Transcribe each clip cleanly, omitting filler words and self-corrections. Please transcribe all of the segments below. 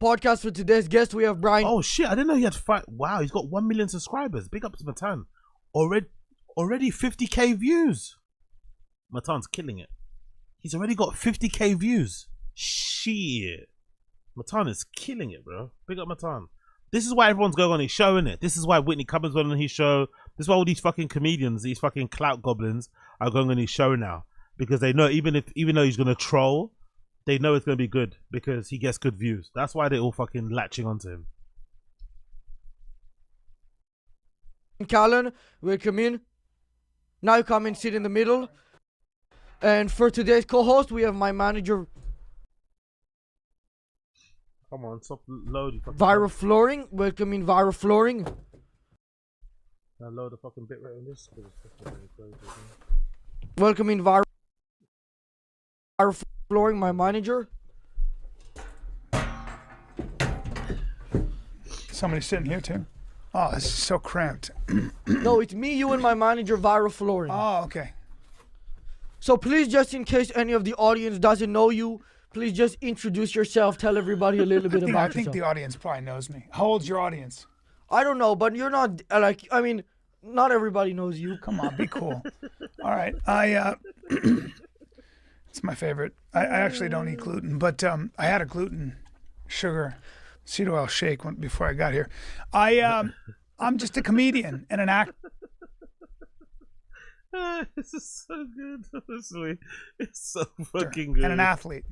podcast for today's guest. We have Bryan. Oh shit! I didn't know he had five. Wow, he's got 1 million subscribers. Big up to Matan. Already 50k views. Matan's killing it. He's already got 50k views. Shit. Matan is killing it, bro. Big up Matan. This is why everyone's going on his show, innit? This is why Whitney Cummings went on his show. This is why all these fucking comedians, these fucking clout goblins, are going on his show now, because they know even though he's gonna troll, they know it's gonna be good because he gets good views. That's why they're all fucking latching onto him. Callen will come in. Now come and sit in the middle. And for today's co-host, we have my manager. Come on, stop load. Viral Flooring. Welcome in Viral Flooring. Now load the fucking bit right on this. Welcome in Viral Flooring, my manager. Somebody sitting here too. Oh, this is so cramped. No, it's me, you, and my manager, Viral Flooring. Oh, okay. So please, just in case any of the audience doesn't know you, please just introduce yourself. Tell everybody a little bit about yourself. I think the audience probably knows me. How old's your audience? I don't know, but you're not not everybody knows you. Come on, be cool. All right, it's my favorite. I actually don't eat gluten, but I had a gluten sugar seed oil shake before I got here. I'm just a comedian and an actor. This is so good, honestly. It's so fucking good. And an athlete.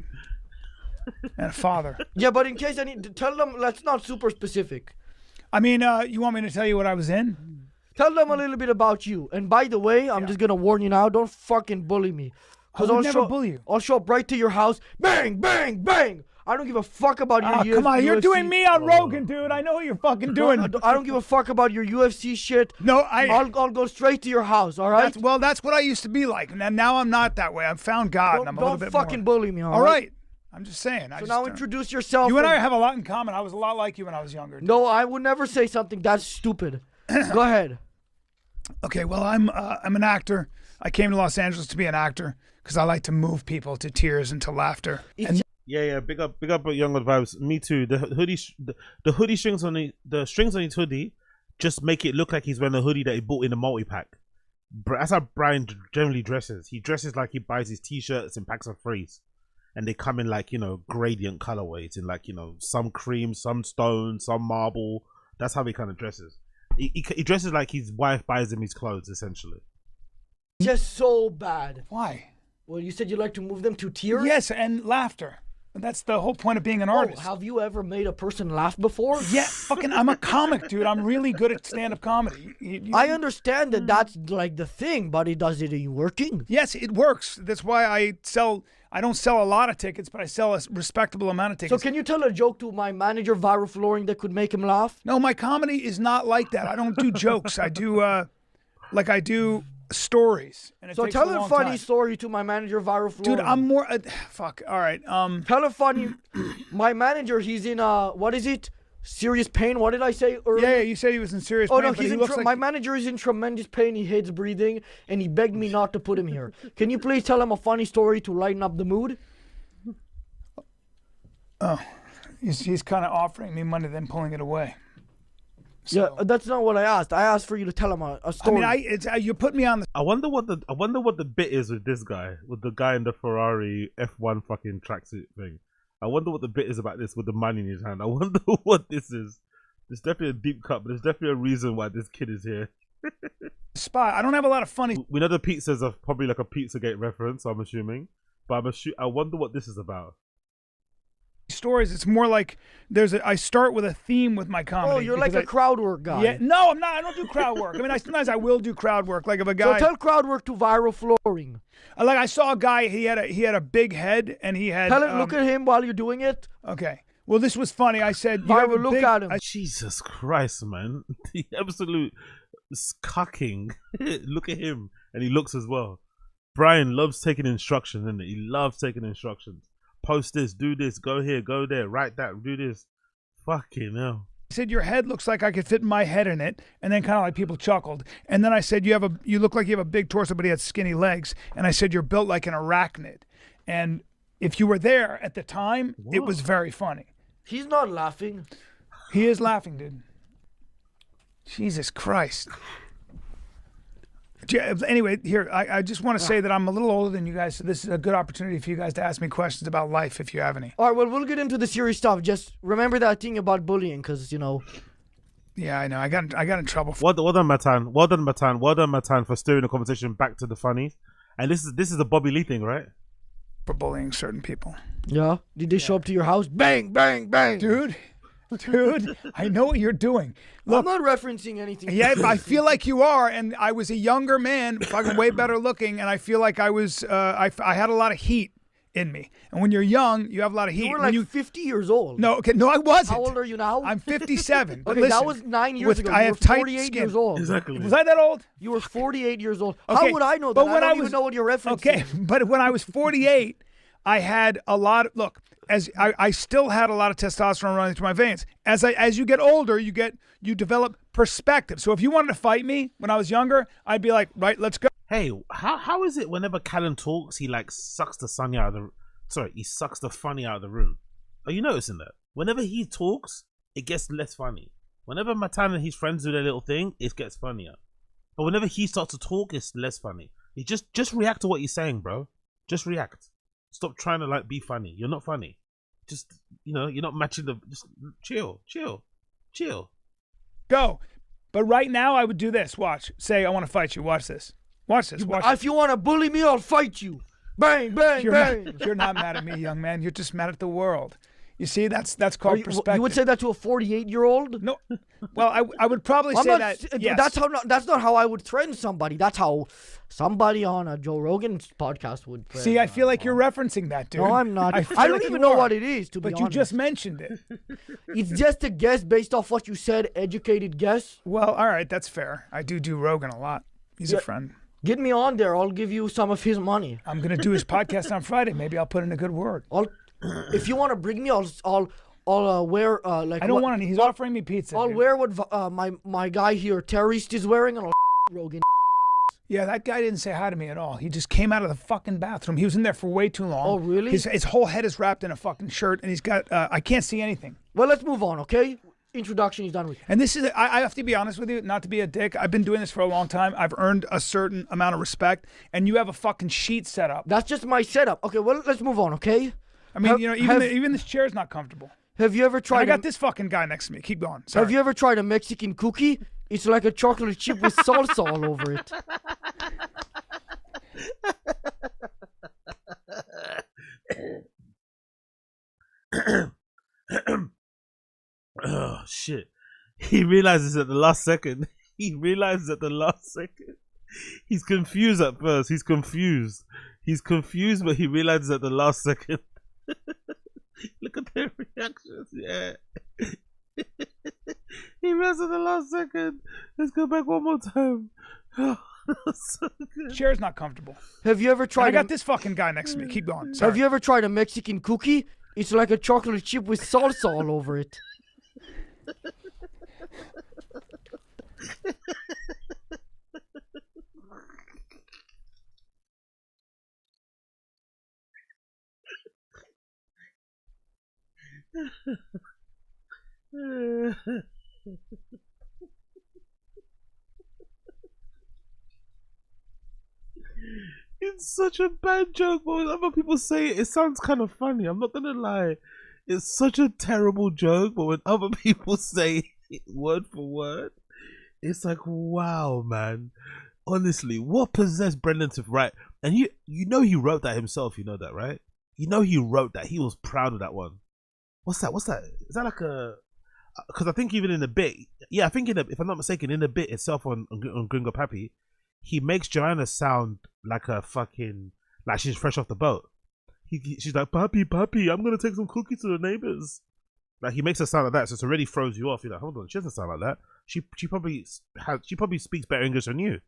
And a father. Yeah, but in case I need to tell them, that's not super specific. I mean, you want me to tell you what I was in? Tell them a little bit about you. And by the way, I'm just going to warn you now, don't fucking bully me. I would never bully you. I'll show up right to your house. Bang, bang, bang. I don't give a fuck about your UFC. Come on, you're UFC. doing me on Rogan, dude. I know what you're fucking doing. I don't give a fuck about your UFC shit. No, I'll go straight to your house, all right? That's what I used to be like. And now I'm not that way. I've found God, and I'm a little bit more. Don't fucking bully me, all right? I'm just saying. So now introduce yourself. You and I have a lot in common. I was a lot like you when I was younger. No, I would never say something that's stupid. Go ahead. Okay, well, I'm an actor. I came to Los Angeles to be an actor because I like to move people to tears and to laughter. Yeah, big up Young Vibes. Me too. The hoodie strings on the strings on his hoodie just make it look like he's wearing a hoodie that he bought in a multi-pack. That's how Bryan generally dresses. He dresses like he buys his t-shirts in packs of threes, and they come in like, gradient colorways, in like, some cream, some stone, some marble. That's how he kind of dresses. He dresses like his wife buys him his clothes, essentially. Just so bad. Why? Well, you said you like to move them to tears? Yes, and laughter. That's the whole point of being an artist. Have you ever made a person laugh before? Yeah, I'm a comic, dude. I'm really good at stand-up comedy. I understand that that's like the thing, but does it working? Yes, it works. That's why I don't sell a lot of tickets, but I sell a respectable amount of tickets. So can you tell a joke to my manager, Viral Flooring, that could make him laugh? No, my comedy is not like that. I don't do jokes. I do, I do stories. And so tell a funny story to my manager, Viral Flooring. Dude, I'm more, fuck, all right. Tell a funny, my manager, he's in, what is it? Serious pain? What did I say earlier? Yeah, you said he was in serious pain. Oh, no, my manager is in tremendous pain. He hates breathing, and he begged me not to put him here. Can you please tell him a funny story to lighten up the mood? Oh, he's kind of offering me money, then pulling it away. So. Yeah, that's not what I asked. I asked for you to tell him a story. I mean, you put me on the. I wonder what the bit is with this guy, with the guy in the Ferrari F1 fucking tracksuit thing. I wonder what the bit is about this with the money in his hand. I wonder what this is. There's definitely a deep cut, but there's definitely a reason why this kid is here. Spot. I don't have a lot of funny. We know the pizzas are probably like a Pizzagate reference, I'm assuming, but I wonder what this is about. Stories. It's more like I start with a theme with my comedy. Oh, you're like a crowd work guy. Yeah, no, I'm not. I don't do crowd work. I mean, sometimes I will do crowd work, like if a guy. So tell crowd work to Viral Flooring. Like I saw a guy. He had a big head, and he had. Tell him, look at him while you're doing it. Okay. Well, this was funny. I said, Viral, look at him. Jesus Christ, man! The absolute cucking. Look at him, and he looks as well. Bryan loves taking instructions, isn't it? He loves taking instructions. Post this, do this, go here, go there, write that, do this. Fucking hell. I said, your head looks like I could fit my head in it. And then kind of like people chuckled. And then I said, you look like you have a big torso, but he had skinny legs. And I said, you're built like an arachnid. And if you were there at the time, it was very funny. He's not laughing. He is laughing, dude. Jesus Christ. Anyway, here, I just want to say that I'm a little older than you guys, so this is a good opportunity for you guys to ask me questions about life if you have any. All right, well, we'll get into the serious stuff. Just remember that thing about bullying, because, you know. Yeah, I know. I got in trouble. Well done, Matan. Well done, Matan. Well done, Matan, for steering the conversation back to the funny. And this is the Bobby Lee thing, right? For bullying certain people. Yeah? Did they show up to your house? Bang, bang, bang. Dude, I know what you're doing. Look, I'm not referencing anything. yeah, I feel like you are, and I was a younger man, fucking way better looking, and I feel like I was, I had a lot of heat in me. And when you're young, you have a lot of heat. You were like 50 years old. No, okay, no, I wasn't. How old are you now? I'm 57. But okay, listen, that was 9 years ago. I You have were tight 48 skin. years old. Exactly. Was I that old? You were 48 years old. Okay, How would I know that? but when I I don't was- even know what you're referencing. Okay, but when I was 48, I had a lot. Look, as I still had a lot of testosterone running through my veins. As you get older, you develop perspective. So if you wanted to fight me when I was younger, I'd be like, right, let's go. Hey, how is it whenever Callen talks, he like sucks the sunny out of the he sucks the funny out of the room? Are you noticing that? Whenever he talks, it gets less funny. Whenever Matan and his friends do their little thing, it gets funnier. But whenever he starts to talk, it's less funny. You just react to what he's saying, bro. Just react. Stop trying to like be funny. You're not funny. Just, you know, you're not matching the. Just chill. Go. But right now, I would do this. Watch. Say, I want to fight you. Watch this. Watch this. Watch If you want to bully me, I'll fight you. Bang, bang, bang. You're not mad at me, young man. You're just mad at the world. You see, that's called perspective. You would say that to a 48-year-old? No. Well, I would probably say that. Yes. That's not how I would threaten somebody. That's how somebody on a Joe Rogan podcast would. See, I feel like you're referencing that, dude. No, I'm not. I feel don't like even you know are. what it is, to be But honest. you just mentioned it. It's just a guess based off what you said, educated guess. Well, all right, that's fair. I do Rogan a lot. He's a friend. Get me on there. I'll give you some of his money. I'm gonna do his podcast on Friday. Maybe I'll put in a good word. If you want to bring me, I'll wear like. I don't want any. He's offering me pizza. I'll dude. wear what my guy here, terrorist, is wearing, and I'll Rogan. Yeah, that guy didn't say hi to me at all. He just came out of the fucking bathroom. He was in there for way too long. Oh, really? His whole head is wrapped in a fucking shirt, and he's got. I can't see anything. Well, let's move on, okay? Introduction is done with. And this is, I have to be honest with you, not to be a dick. I've been doing this for a long time. I've earned a certain amount of respect, and you have a fucking sheet set up. That's just my setup. Okay, well, let's move on, okay? I mean, even this chair is not comfortable. Have you ever tried? I got this fucking guy next to me. Keep going. Sorry. Have you ever tried a Mexican cookie? It's like a chocolate chip with salsa all over it. Oh shit! He realizes at the last second. He's confused at first. He's confused, but he realizes at the last second. Look at their reactions. Yeah. He realizes at the last second. Let's go back one more time. So good. Chair's not comfortable. Have you ever tried? I got this fucking guy next to me. Keep going. Sorry. Have you ever tried a Mexican cookie? It's like a chocolate chip with salsa all over it. It's such a bad joke, but when other people say it, it sounds kind of funny. I'm not gonna lie. It's such a terrible joke, but when other people say it word for word, it's like, wow, man. Honestly, what possessed Brendan to write? And you know he wrote that himself. You know that, right? You know he wrote that. He was proud of that one. What's that? Is that like a? Because I think even in the bit, yeah, I think if I'm not mistaken, in the bit itself on Gringo Pappy, he makes Joanna sound like a fucking, like she's fresh off the boat. She's like, Pappy, I'm gonna take some cookies to the neighbors. Like he makes her sound like that, so it already throws you off. You're like, hold on, she doesn't sound like that. She probably speaks better English than you.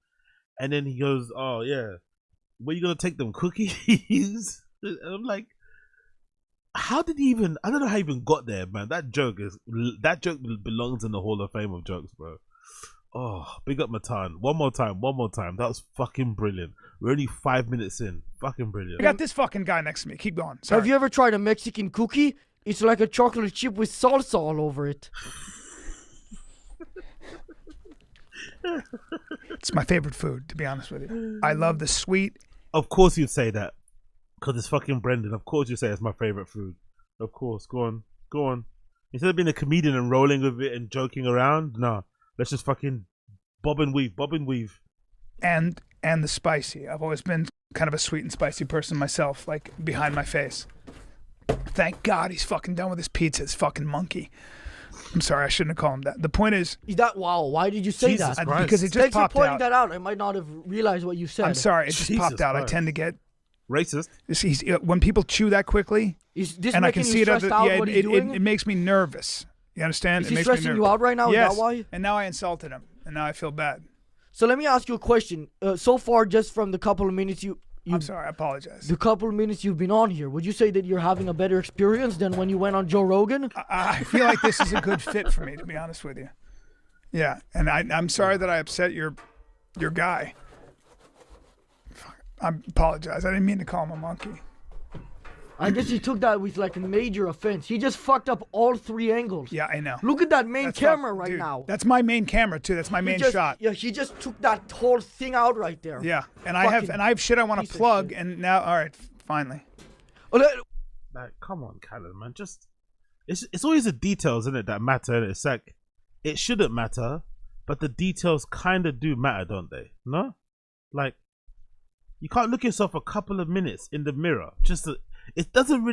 And then he goes, oh yeah, where you gonna take them cookies? And I'm like, how did he even? I don't know how he even got there, man. That joke belongs in the Hall of Fame of jokes, bro. Oh, big up Matan. One more time. That was fucking brilliant. We're only 5 minutes in. Fucking brilliant. I got this fucking guy next to me. Keep going. Sorry. Have you ever tried a Mexican cookie? It's like a chocolate chip with salsa all over it. It's my favorite food, to be honest with you. I love the sweet. Of course you'd say that. Because it's fucking Brendan. Of course you say it's my favorite food. Of course. Go on. Go on. Instead of being a comedian and rolling with it and joking around, nah. Let's just fucking bob and weave. Bob and weave. And the spicy. I've always been kind of a sweet and spicy person myself, like behind my face. Thank God he's fucking done with his pizza. This fucking monkey. I'm sorry, I shouldn't have called him that. The point is that wow? Why did you say Jesus that? Christ. Because it just Thanks for popped pointing out. that out. I might not have realized what you said. I'm sorry, it just Jesus popped out. Christ. I tend to get Racist. when people chew that quickly, Is this and I making can you see it. stressed out? Yeah, what he's doing? it makes me nervous. You understand? Is it he makes me stressing nervous. you out right now? Yes. Is that why? And now I insulted him, and now I feel bad. So let me ask you a question. So far, just from the couple of minutes I'm sorry. I apologize. the couple of minutes you've been on here, would you say that you're having a better experience than when you went on Joe Rogan? I feel like this is a good fit for me, to be honest with you. Yeah, and I'm sorry that I upset your guy. I apologize. I didn't mean to call him a monkey. I guess he took that with like a major offense. He just fucked up all 3 angles. Yeah, I know. Look at that main That's camera fuck- right dude, now. That's my main camera too. That's my He main just- shot. Yeah, he just took that whole thing out right there. Yeah, and Fucking I have shit I want piece to of plug, shit. and now all right, finally. Oh, Like, come on, Callen, man. Just it's always the details, isn't it, that matter. And it's like it shouldn't matter, but the details kind of do matter, don't they? No, like you can't look yourself a couple of minutes in the mirror. It doesn't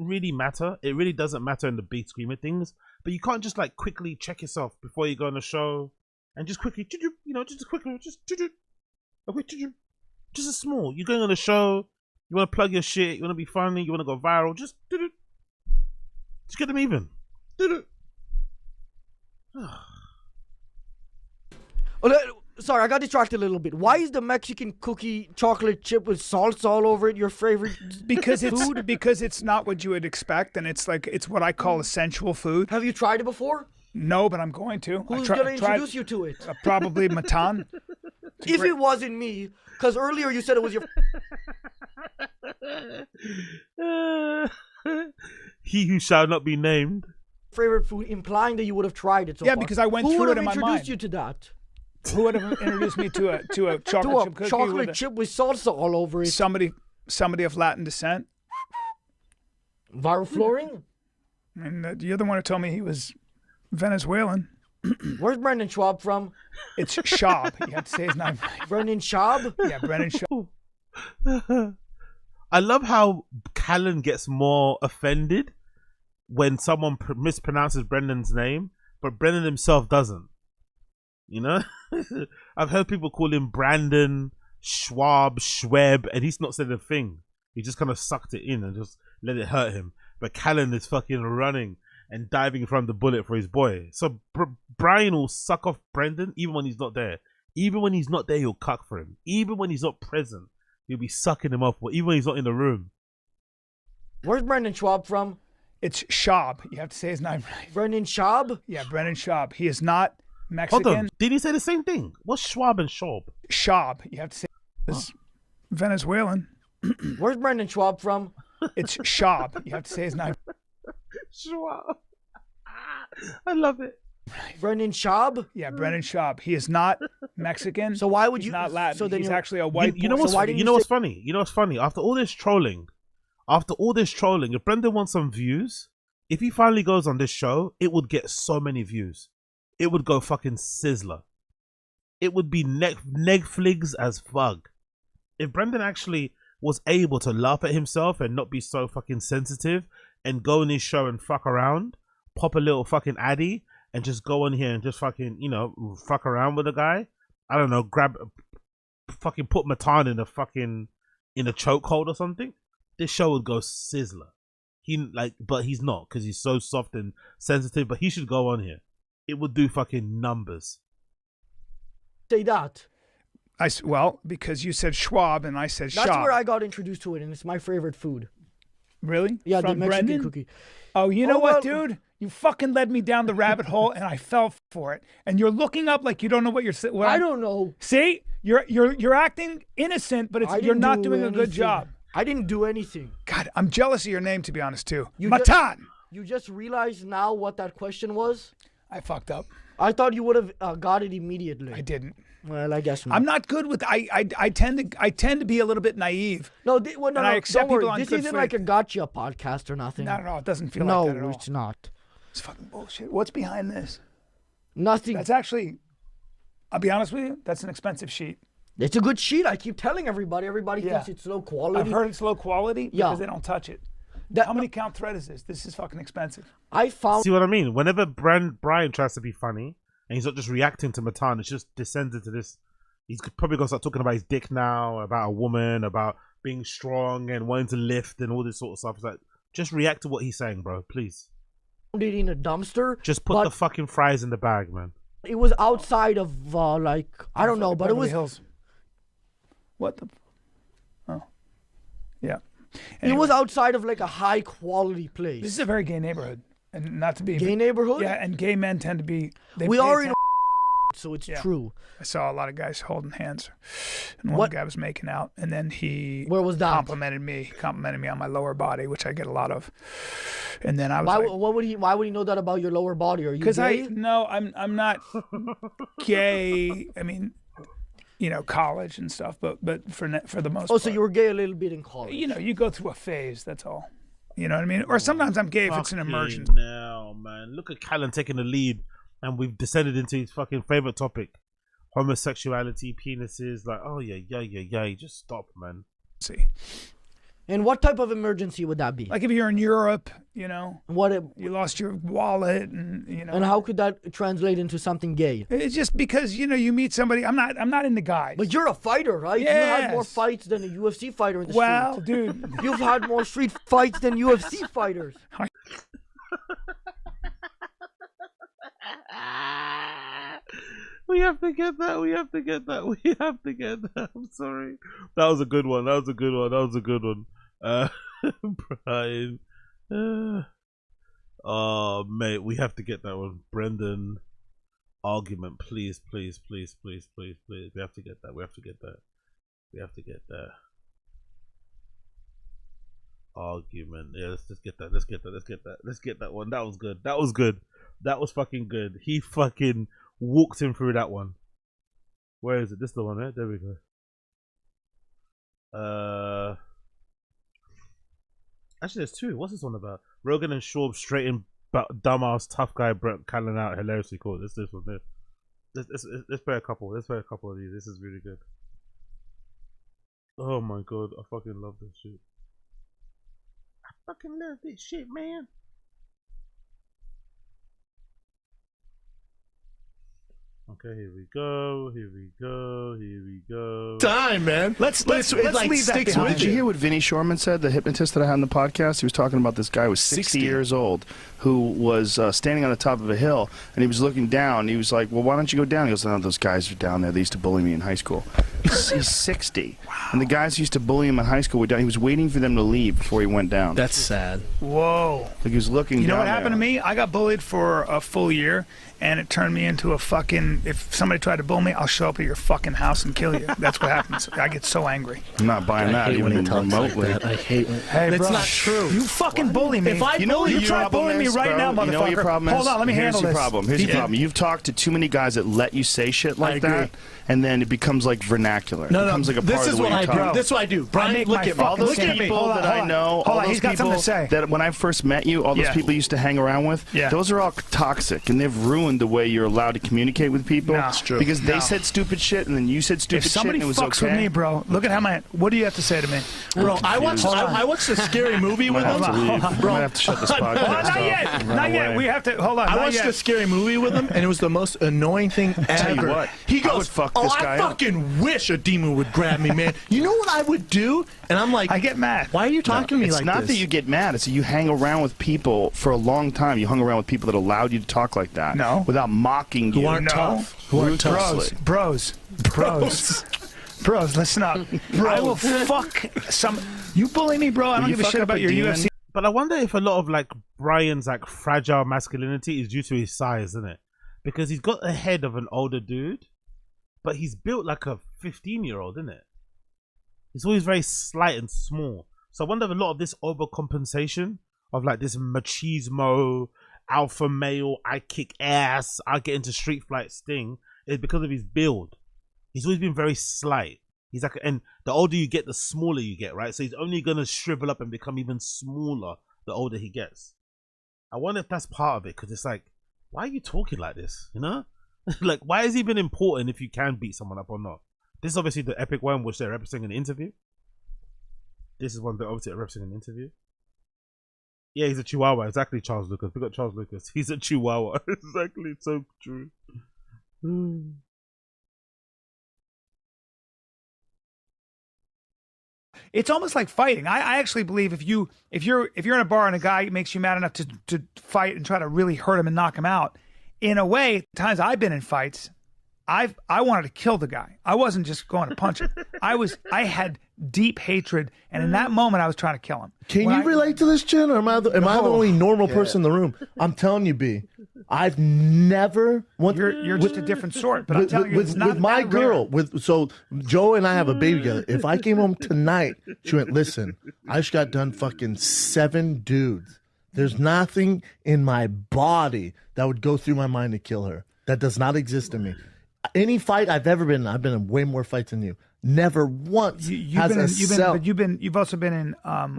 really matter. It really doesn't matter in the big scheme of things. But you can't just like quickly check yourself before you go on a show and just quickly, just a small. You're going on a show. You want to plug your shit. You want to be funny. You want to go viral. Just get them even. sorry, I got distracted a little bit. Why is the Mexican cookie chocolate chip with salsa all over it your favorite? Because it's food? because it's not what you would expect, and it's what I call a sensual food. Have you tried it before? No, but I'm going to. Who's gonna introduce you to it? Probably Matan. If it wasn't me, because earlier you said it was your He who shall not be named. favorite food, implying that you would have tried it. So Yeah, far. because I went Who through would it have in my introduced mind. you to that? Who would have introduced me to a chocolate To a chip cookie chocolate with chip with salsa all over it. somebody of Latin descent? Viral flooring? And you're the one who told me he was Venezuelan. Where's Brendan Schaub from? It's Schaub. You have to say his name. Brendan Schaub? Yeah, Brendan Schaub. I love how Callen gets more offended when someone mispronounces Brendan's name, but Brendan himself doesn't. You know? I've heard people call him Brandon, Schwab, Schweb, and he's not said a thing. He just kind of sucked it in and just let it hurt him. But Callen is fucking running and diving from the bullet for his boy. So Bryan will suck off Brendan even when he's not there. Even when he's not there, he'll cuck for him. Even when he's not present, he'll be sucking him off. Even when he's not in the room. Where's Brendan Schaub from? It's Schaub. You have to say his name right. Brendan Schaub? Yeah, Brendan Schaub. He is not Mexican. Hold on. Did he say the same thing? What's Schwab and Schaub? Schaub. You have to say is Venezuelan. Where's Brendan Schaub from? It's Schaub. You have to say his name. Schwab. I love it. Brendan Schaub? Yeah, Brendan Schaub. He is not Mexican. So why would He's you? not Latin. So then he's you're- actually a white. You know boy. what's So why funny? didn't You you know what's say- funny? You know what's funny? After all this trolling, if Brendan wants some views, if he finally goes on this show, it would get so many views. It would go fucking sizzler. It would be Netflix as fuck. If Brendan actually was able to laugh at himself and not be so fucking sensitive and go on his show and fuck around, pop a little fucking addy and just go on here and just fucking, fuck around with a guy. I don't know, fucking put Matan in a chokehold or something. This show would go sizzler. But he's not because he's so soft and sensitive. But he should go on here. It would do fucking numbers. Say that. Well, because you said Schwab and I said That's Schaub. where I got introduced to it, and it's my favorite food. Really? Yeah, From the Mexican Brendan? cookie. Oh, you know what, well- dude? You fucking led me down the rabbit hole, and I fell for it. And you're looking up like you don't know what you're saying. I don't know. See, you're acting innocent, but I you're didn't not do doing a good anything. job. I didn't do anything. God, I'm jealous of your name, to be honest, too. You Matan. You just realized now what that question was? I fucked up. I thought you would have got it immediately. I didn't. Well, I guess not. I'm not good with. I tend to be a little bit naive. No, no, and I no. accept Don't worry. people on This good isn't faith. like a gotcha podcast or nothing. Not at all. It doesn't feel no, like that at all. it's not. It's fucking bullshit. What's behind this? Nothing. That's actually. I'll be honest with you. That's an expensive sheet. It's a good sheet. I keep telling everybody. Everybody Yeah. thinks it's low quality. I've heard it's low quality because Yeah. they don't touch it. How many count thread is this? This is fucking expensive. I found. See what I mean? Whenever Bryan tries to be funny and he's not just reacting to Matan, it's just descends into this. He's probably gonna start talking about his dick now, about a woman, about being strong and wanting to lift and all this sort of stuff. It's like, just react to what he's saying, bro. Please. It in a dumpster. Just put but the fucking fries in the bag, man. It was outside of like I don't know, but it Beverly was. Hills. What the? Oh, yeah. It was outside of like a high quality place. This is a very gay neighborhood, and not to be Gay neighborhood. Yeah, and gay men tend to be. We are in. So it's true. I saw a lot of guys holding hands, and one What- guy was making out, and then he Where was that? complimented me on my lower body, which I get a lot of. And then I was Why? like, Why would he know that about your lower body? Are you because gay? I'm not gay. I mean, college and stuff, but for the most Oh, part. so you were gay a little bit in college. You go through a phase. That's all. You know what I mean? Or sometimes I'm gay if it's an immersion. Now, man, look at Callen taking the lead, and we've descended into his fucking favorite topic: homosexuality, penises. Like, oh yeah. Just stop, man. See, And what type of emergency would that be? like if you're in Europe, What? you lost your wallet, and And how could that translate into something gay? It's just because you meet somebody. I'm not into guys. But you're a fighter, right? You had more Yes. fights than a UFC fighter in the well, street. dude, You've had more street fights than UFC fighters. We have to get that. We have to get that. I'm sorry. That was a good one. Bryan. Oh, mate, we have to get that one. Brendan. Argument, please. We have to get that. Argument. Yeah, let's just get that. Let's get that one. That was good. That was fucking good. He fucking walked him through that one. Where is it? This is the one, right? There we go. Actually, there's two. What's this one about? Rogan and Schaub straighten dumbass tough guy Bryan Callen out. Hilariously cool. This one there. Let's play a couple. Let's play a couple of these. This is really good. Oh my god, I fucking love this shit. I fucking love this shit, man. Okay, here we go. Time, man. Let's let's it like leave that sticks behind. with Did you you. hear what Vinny Shorman said, the hypnotist that I had on the podcast? He was talking about this guy who was 60 years old who was standing on the top of a hill, and he was looking down. He was like, well, why don't you go down? He goes, no, those guys are down there. They used to bully me in high school. He's 60. Wow. And the guys who used to bully him in high school were down. He was waiting for them to leave before he went down. That's sad. whoa. Like he was looking down. You know what happened there. to me? I got bullied for a full year, and it turned me into a fucking. If somebody tried to bully me, I'll show up at your fucking house and kill you. That's what happens. I get so angry. I'm not buying that, I hate when even he talks like remotely. that. I hate when. Hey, That's bro, not true. You fucking bully me. If I You know what you your try problem bullying me is, right bro? now, motherfucker. You know what your problem is? Hold on, let me Here's handle your this. problem. Here's your problem. You've talked to too many guys that let you say shit like agree. that, and then it becomes like vernacular. It No, becomes like a this part is of the what way I you do. talk. This is what I do. Bryan, make look my at me. All those Look at me. people Hold on, that hold I on. know, Hold all on, those he's got people something to say. that when I first met you, all those Yeah. people you used to hang around with, Yeah. those are all toxic, and they've ruined the way you're allowed to communicate with people. No. It's true. Because they No. said stupid shit, and then you said If stupid shit, somebody and it was fucks okay. with me, bro, look at how my. What do you have to say to me? Bro, I watched a scary movie with I him. have to leave. I might have to shut this podcast Hold on, off. not yet. Run Not yet. away. We have to. Hold on. I not watched yet. a scary movie with him, and it was the most annoying thing Tell you ever. what, He I would goes, fuck "Oh, this I guy up." fucking wish a demon would grab me, man. You know what I would do?" And I'm like, I get mad. "Why are you talking to me It's like not this?" that you get mad. It's that you hang around with people for a long time. You hung around with people that allowed you to talk like that. No. Without mocking you. Who aren't No. tough. Who aren't tough. Bros, listen up. I will fuck some. You bully me, bro. I don't You give a fuck shit up a about your demon? UFC. But I wonder if a lot of like Bryan's like fragile masculinity is due to his size, isn't it? Because he's got the head of an older dude, but he's built like a 15-year-old, isn't it? He's always very slight and small. So I wonder if a lot of this overcompensation of like this machismo, alpha male, I kick ass, I get into street fights thing is because of his build. He's always been very slight. He's like, and the older you get, the smaller you get, right? So he's only gonna shrivel up and become even smaller the older he gets. I wonder if that's part of it, because it's like, why are you talking like this? You know, like why is it even important if you can beat someone up or not? This is obviously the epic one which they're referencing in the interview. This is one that obviously they're referencing in the interview. Yeah, he's a Chihuahua. Exactly, Charles Lucas. We got Charles Lucas. He's a Chihuahua. Exactly, it's so true. It's almost like fighting. I actually believe if you're in a bar and a guy makes you mad enough to fight and try to really hurt him and knock him out, in a way, times I've been in fights, I wanted to kill the guy. I wasn't just going to punch him. I had deep hatred, and in that moment I was trying to kill him. Can you relate to this, Chin, or am I the only normal person in the room? I'm telling you, B. I've never. You're just a different sort, but I'm telling you, it's not with my that girl. rare. So Joe and I have a baby together. If I came home tonight, she went, listen, I just got done fucking 7 dudes. There's nothing in my body that would go through my mind to kill her. That does not exist in me. Any fight I've ever been in, I've been in way more fights than you. Never once You've also been in.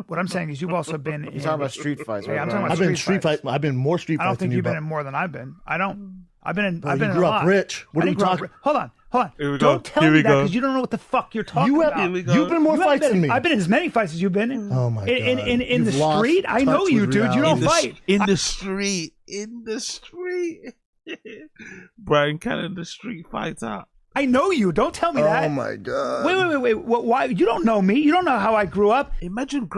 What I'm saying is, you've also been. You're talking about street fights. Yeah, Right? I'm talking about I've been street fight. I've been more street fights. I don't think than you've been but- in more than I've been. I don't. I've been in. Bro, I've been you in grew a up lot. rich. What I are you didn't grow up talking? Hold on. Here we Don't go. tell Here me we that, go. because you don't know what the fuck you're talking about. You've been more You haven't fights than me. I've been in as many fights as you've been in. Oh my God. In the You've lost street, I know touch you, with dude. You reality. don't fight. In the street. Bryan Callen, the street fighter. I know you. Don't tell me that. Oh my God. Wait. Why? You don't know me. You don't know how I grew up. Imagine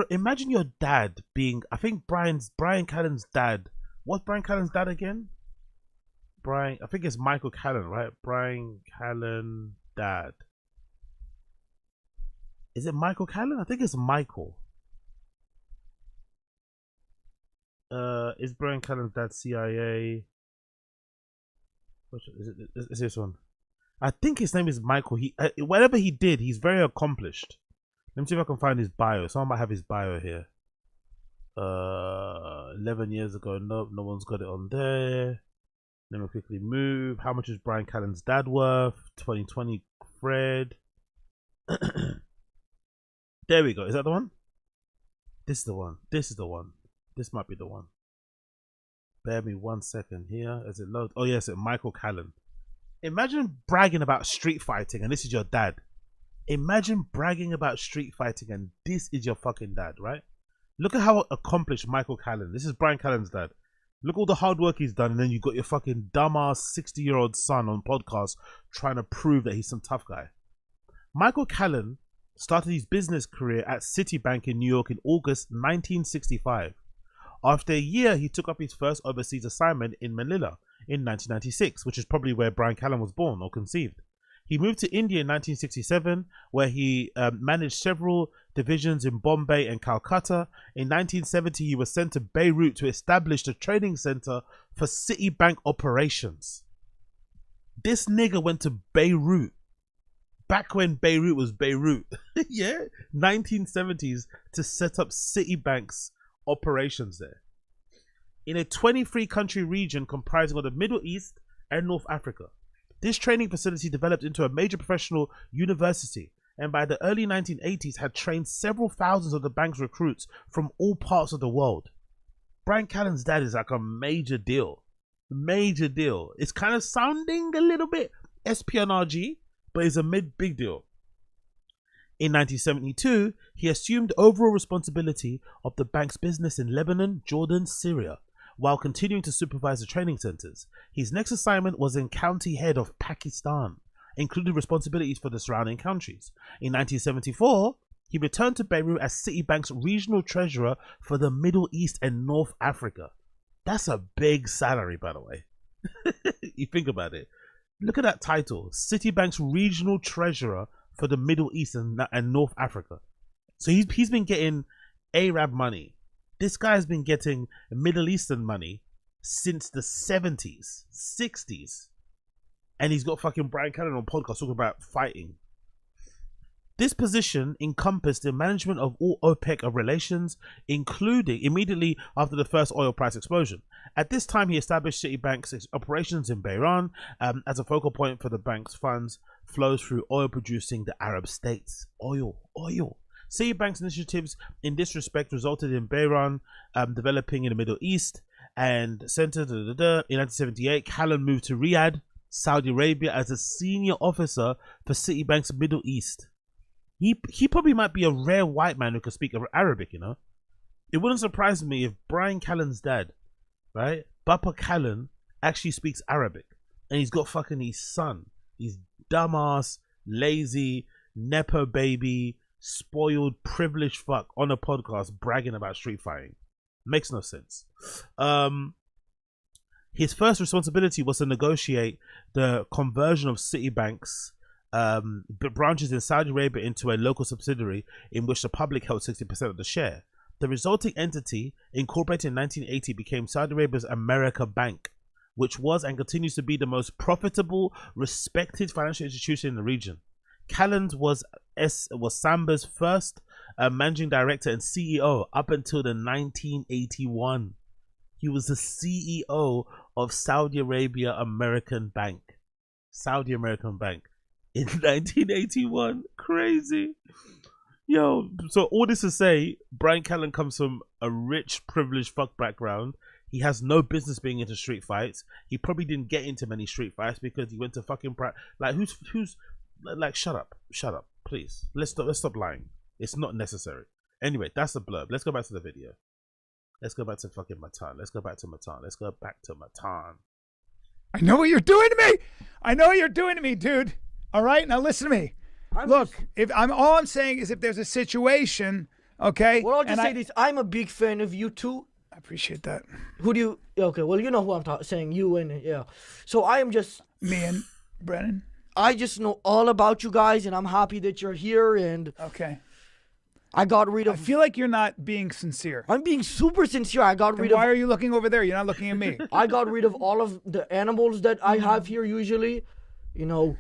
your dad being. I think Bryan Callen's dad. What's Bryan Callen's dad again? I think it's Michael Callen, right? Bryan Callen dad. Is it Michael Callen? I think it's Michael. Is Bryan Callen's dad CIA? Is this one? I think his name is Michael. Whatever he did, he's very accomplished. Let me see if I can find his bio. Someone might have his bio here. 11 years ago. Nope, no one's got it on there. Let me quickly move. How much is Bryan Callen's dad worth? 2020 Fred. There we go. Is that the one? This is the one. This is the one. This might be the one. Bear me 1 second here. As it loads. Oh yes, Michael Callen. Imagine bragging about street fighting and this is your dad. Imagine bragging about street fighting and this is your fucking dad, right? Look at how accomplished Michael Callen. This is Bryan Callen's dad. Look all the hard work he's done, and then you got your fucking dumbass 60-year-old son on podcast trying to prove that he's some tough guy. Michael Callen started his business career at Citibank in New York in August 1965. After a year, he took up his first overseas assignment in Manila in 1996, which is probably where Bryan Callen was born or conceived. He moved to India in 1967, where he managed several divisions in Bombay and Calcutta. In 1970, he was sent to Beirut to establish the training center for Citibank operations. This nigga went to Beirut, back when Beirut was Beirut, yeah, 1970s, to set up Citibank's operations there. In a 23-country region comprising of the Middle East and North Africa. This training facility developed into a major professional university, and by the early 1980s had trained several thousands of the bank's recruits from all parts of the world. Bryan Callen's dad is like a major deal. Major deal. It's kind of sounding a little bit espionage, but it's a big deal. In 1972, he assumed overall responsibility of the bank's business in Lebanon, Jordan, Syria, while continuing to supervise the training centers. His next assignment was in county head of Pakistan, including responsibilities for the surrounding countries. In 1974, he returned to Beirut as Citibank's regional treasurer for the Middle East and North Africa. That's a big salary, by the way. You think about it. Look at that title, Citibank's regional treasurer for the Middle East and North Africa. So he's been getting Arab money. This guy's been getting Middle Eastern money since the 70s, 60s. And he's got fucking Bryan Callen on podcast talking about fighting. This position encompassed the management of all OPEC relations, including immediately after the first oil price explosion. At this time, he established Citibank's operations in Bahrain as a focal point for the bank's funds flows through oil-producing the Arab states. Oil. Citibank's initiatives in this respect resulted in Bahrain developing in the Middle East and centered in 1978. Callen moved to Riyadh, Saudi Arabia, as a senior officer for Citibank's Middle East. He probably might be a rare white man who could speak Arabic, you know. It wouldn't surprise me if Bryan Callen's dad, right, Bappa Callen, actually speaks Arabic, and he's got fucking his son, his dumbass, lazy, nepo baby, spoiled, privileged fuck on a podcast bragging about street fighting. Makes no sense. His first responsibility was to negotiate the conversion of Citibank's branches in Saudi Arabia into a local subsidiary in which the public held 60% of the share. The resulting entity, incorporated in 1980, became Saudi Arabia's America Bank, which was and continues to be the most profitable, respected financial institution in the region. Callen was Samba's first managing director and CEO up until the 1981. He was the CEO of Saudi Arabia American Bank. Saudi American Bank. In 1981. Crazy. Yo, so all this to say, Bryan Callen comes from a rich, privileged fuck background. He has no business being into street fights. He probably didn't get into many street fights because he went to fucking like who's like shut up, please. Let's stop lying. It's not necessary. Anyway, that's the blurb. Let's go back to the video. Let's go back to fucking Matan. Let's go back to Matan. I know what you're doing to me, dude. All right, now listen to me. All I'm saying is if there's a situation, okay. Well, I'll just say this: I'm a big fan of you two. I appreciate that. Who do you? Okay, well, you know who I'm saying. You and yeah. So I am just me and Brennan. I just know all about you guys, and I'm happy that you're here. And okay, I got rid of. I feel like you're not being sincere. I'm being super sincere. I got rid of. Why are you looking over there? You're not looking at me. I got rid of all of the animals that I have here usually, you know.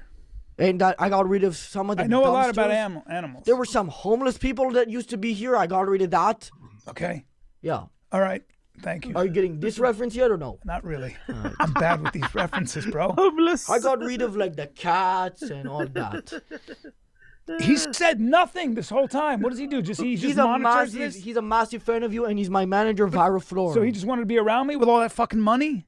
And I got rid of some of the I know dumpsters. a lot about animals. There were some homeless people that used to be here. I got rid of that. Okay. Yeah. All right. Thank you. Are you getting this reference yet or no? Not really. I'm bad with these references, bro. Homeless. I got rid of like the cats and all that. He said nothing this whole time. What does he do? He's a massive fan of you, and he's my manager, Viral Flora. So he just wanted to be around me with all that fucking money?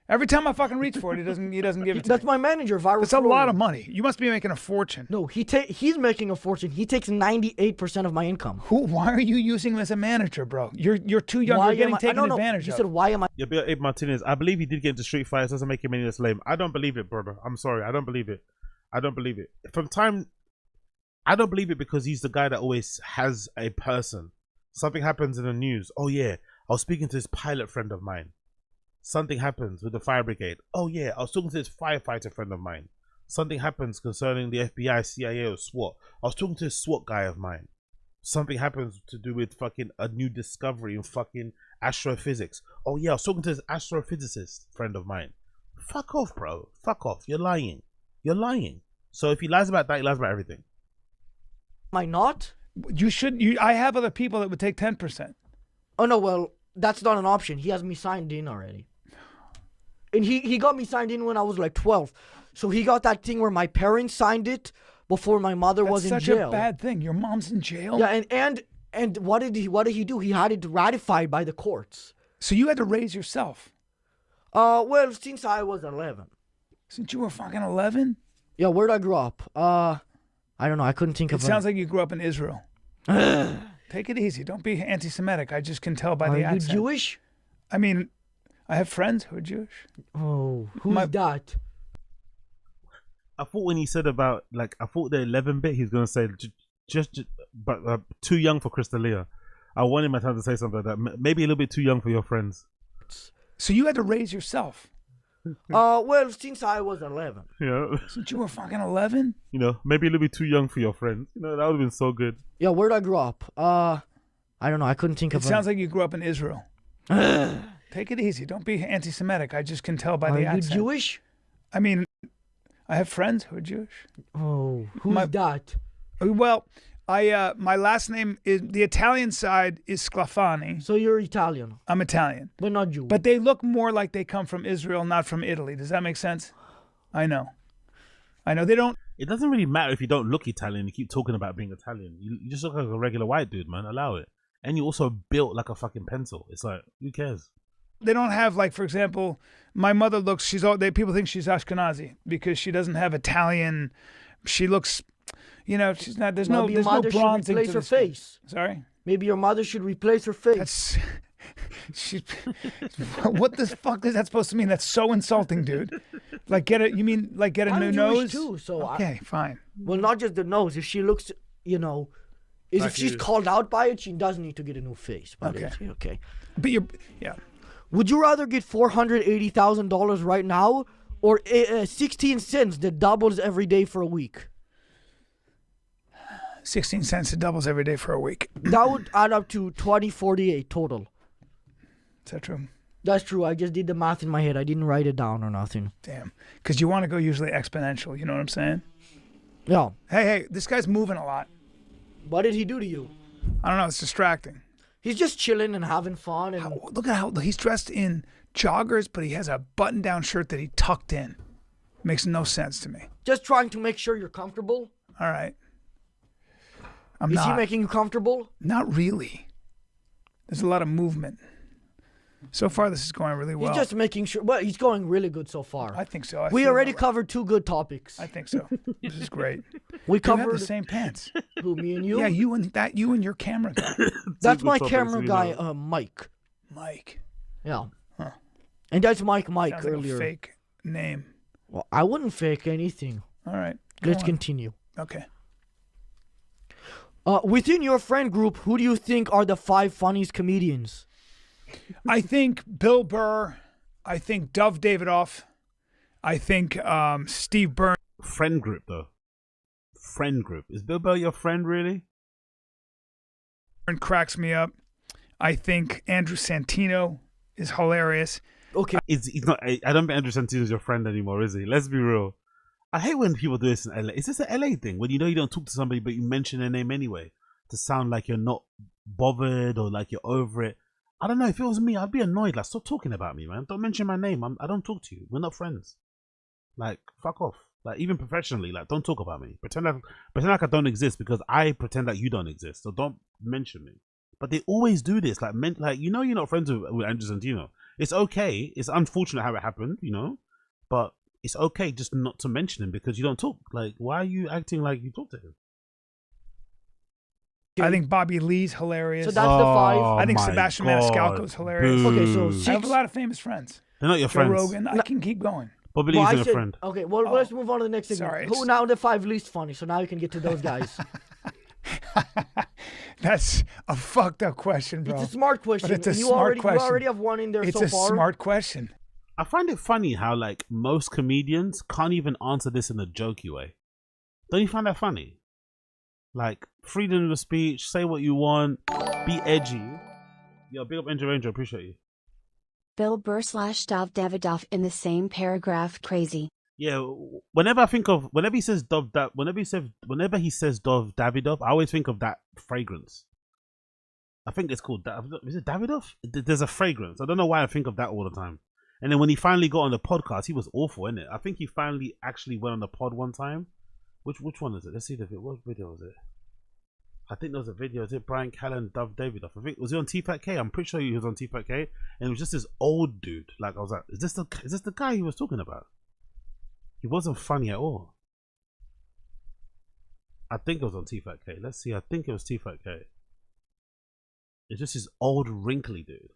Every time I fucking reach for it, he doesn't give it to That's me. my manager, Viral That's Flora. a lot of money. You must be making a fortune. No, he's making a fortune. He takes 98% of my income. Why are you using him as a manager, bro? You're too young. You're getting taken advantage of. You said, why am I? Yeah, but Abe Martinez, I believe he did get into street fights. Doesn't make him any less lame. I don't believe it, brother. I'm sorry. I don't believe it. I don't believe it. I don't believe it because he's the guy that always has a person. Something happens in the news. Oh yeah, I was speaking to this pilot friend of mine. Something happens with the fire brigade. Oh yeah, I was talking to this firefighter friend of mine. Something happens concerning the FBI, CIA, or SWAT. I was talking to this SWAT guy of mine. Something happens to do with fucking a new discovery in fucking astrophysics. Oh yeah, I was talking to this astrophysicist friend of mine. Fuck off, bro. Fuck off. You're lying. You're lying. So if he lies about that, he lies about everything. Am I not? You should. I have other people that would take 10%. Oh no, well, that's not an option. He has me signed in already. And he got me signed in when I was like 12. So he got that thing where my parents signed it before my mother was in jail. That's such a bad thing. Your mom's in jail? Yeah, and what did he do? He had it ratified by the courts. So you had to raise yourself? Well, since I was 11. Since you were fucking 11? Yeah, where'd I grow up? I don't know. I couldn't think of it. It sounds like you grew up in Israel. Take it easy. Don't be anti-Semitic. I just can tell by the accent. Are you Jewish? I mean, I have friends who are Jewish. Oh, who's that? I thought when he said about, like, I thought the 11 bit, he was going to say, but too young for Crystalia. I wanted my time to say something like that. Maybe a little bit too young for your friends. So you had to raise yourself? Well, since I was 11. Yeah. Since you were fucking 11? You know, maybe a little bit too young for your friends. You know, that would have been so good. Yeah, where'd I grow up? I don't know. I couldn't think of it. It sounds like you grew up in Israel. Take it easy. Don't be anti-Semitic. I just can tell by the accent. Are you Jewish? I mean, I have friends who are Jewish. Oh, who's that? Well, my last name is the Italian side is Sclafani. So you're Italian, I'm Italian, but not Jewish. but they look more like they come from Israel, not from Italy. Does that make sense? I know. They don't. It doesn't really matter if you don't look Italian. You keep talking about being Italian. You just look like a regular white dude, man. Allow it. And you also built like a fucking pencil. It's like, who cares? They don't have, like, for example, my mother looks. People think she's Ashkenazi because she doesn't have Italian. She looks, she's not. There's Maybe your no mother should bronzing replace to her the skin. face. Sorry. Maybe your mother should replace her face. That's. What the fuck is that supposed to mean? That's so insulting, dude. Like You mean like get a I'm new Jewish nose? too, so Okay, fine. well, not just the nose. If she looks, if she's called out by it, she does need to get a new face. But Okay. okay. But yeah. Would you rather get $480,000 right now, or 16 cents that doubles every day for a week? 16 cents, it doubles every day for a week. That would add up to 2048 total. Is that true? That's true. I just did the math in my head. I didn't write it down or nothing. Damn. Because you want to go usually exponential. You know what I'm saying? Yeah. Hey, this guy's moving a lot. What did he do to you? I don't know. It's distracting. He's just chilling and having fun. And Look at how he's dressed in joggers, but he has a button-down shirt that he tucked in. Makes no sense to me. just trying to make sure you're comfortable. All right. I'm Is not. he making you comfortable? Not really. There's a lot of movement. So far, this is going really well. He's just making sure. Well, he's going really good so far. I think so. We already covered 2 good topics. I think so. This is great. We You have covered the same pants. who, me and you. Yeah, you and your camera guy, That's Two my good camera topics, guy, we know. Mike. Mike. Yeah. Huh. And that's Mike Sounds like earlier. a fake name. Well, I wouldn't fake anything. All right. Go Let's on. continue. Okay. Within your friend group, who do you think are the 5 funniest comedians? I think Bill Burr. I think Dov Davidoff. I think Steve Byrne. Friend group, though. Friend group. Is Bill Burr your friend, really? Cracks me up. I think Andrew Santino is hilarious. Okay. He's not. I don't think Andrew Santino's your friend anymore, is he? Let's be real. I hate when people do this in LA. Is this an LA thing? When you know you don't talk to somebody, but you mention their name anyway to sound like you're not bothered or like you're over it. I don't know. If it was me, I'd be annoyed. Like, stop talking about me, man. Don't mention my name. I don't talk to you. We're not friends. Like, fuck off. Like, even professionally, like, don't talk about me. Pretend like I don't exist because I pretend that you don't exist. So don't mention me. But they always do this. Like, you know, you're not friends with Andrew Santino. It's okay. It's unfortunate how it happened, you know, but it's okay just not to mention him because you don't talk. Like, why are you acting like you talk to him? I think Bobby Lee's hilarious. So that's the 5. I think my Sebastian God. Maniscalco's hilarious. Boo. Okay, so I have 6. a lot of famous friends. They're not your Joe friends. Rogan. I can keep going. Bobby Well, Lee's I your said- friend. Okay, well, let's move on to the next segment. Sorry, Who it's- now the 5 least funny? So now you can get to those guys. That's a fucked up question, bro. It's a smart question. But it's a and you smart already, question. You already have one in there It's so a far. smart question. I find it funny how like most comedians can't even answer this in a jokey way. Don't you find that funny? Like freedom of speech, say what you want, be edgy. Yo, big up Angel Ranger, appreciate you. Bill Burr / Dov Davidoff in the same paragraph. Crazy. Yeah, whenever he says Dov Davidoff, I always think of that fragrance. I think it's called is it Davidoff? There's a fragrance. I don't know why I think of that all the time. And then when he finally got on the podcast, he was awful, innit? I think he finally actually went on the pod one time. Which one is it? Let's see the video. What video was it? I think there was a video. Is it Bryan Callen, Dov Davidoff? I think was he on TFATK? I'm pretty sure he was on TFATK, and it was just this old dude. Like I was like, is this the guy he was talking about? He wasn't funny at all. I think it was on TFATK. Let's see. I think it was TFATK. It's just this old wrinkly dude.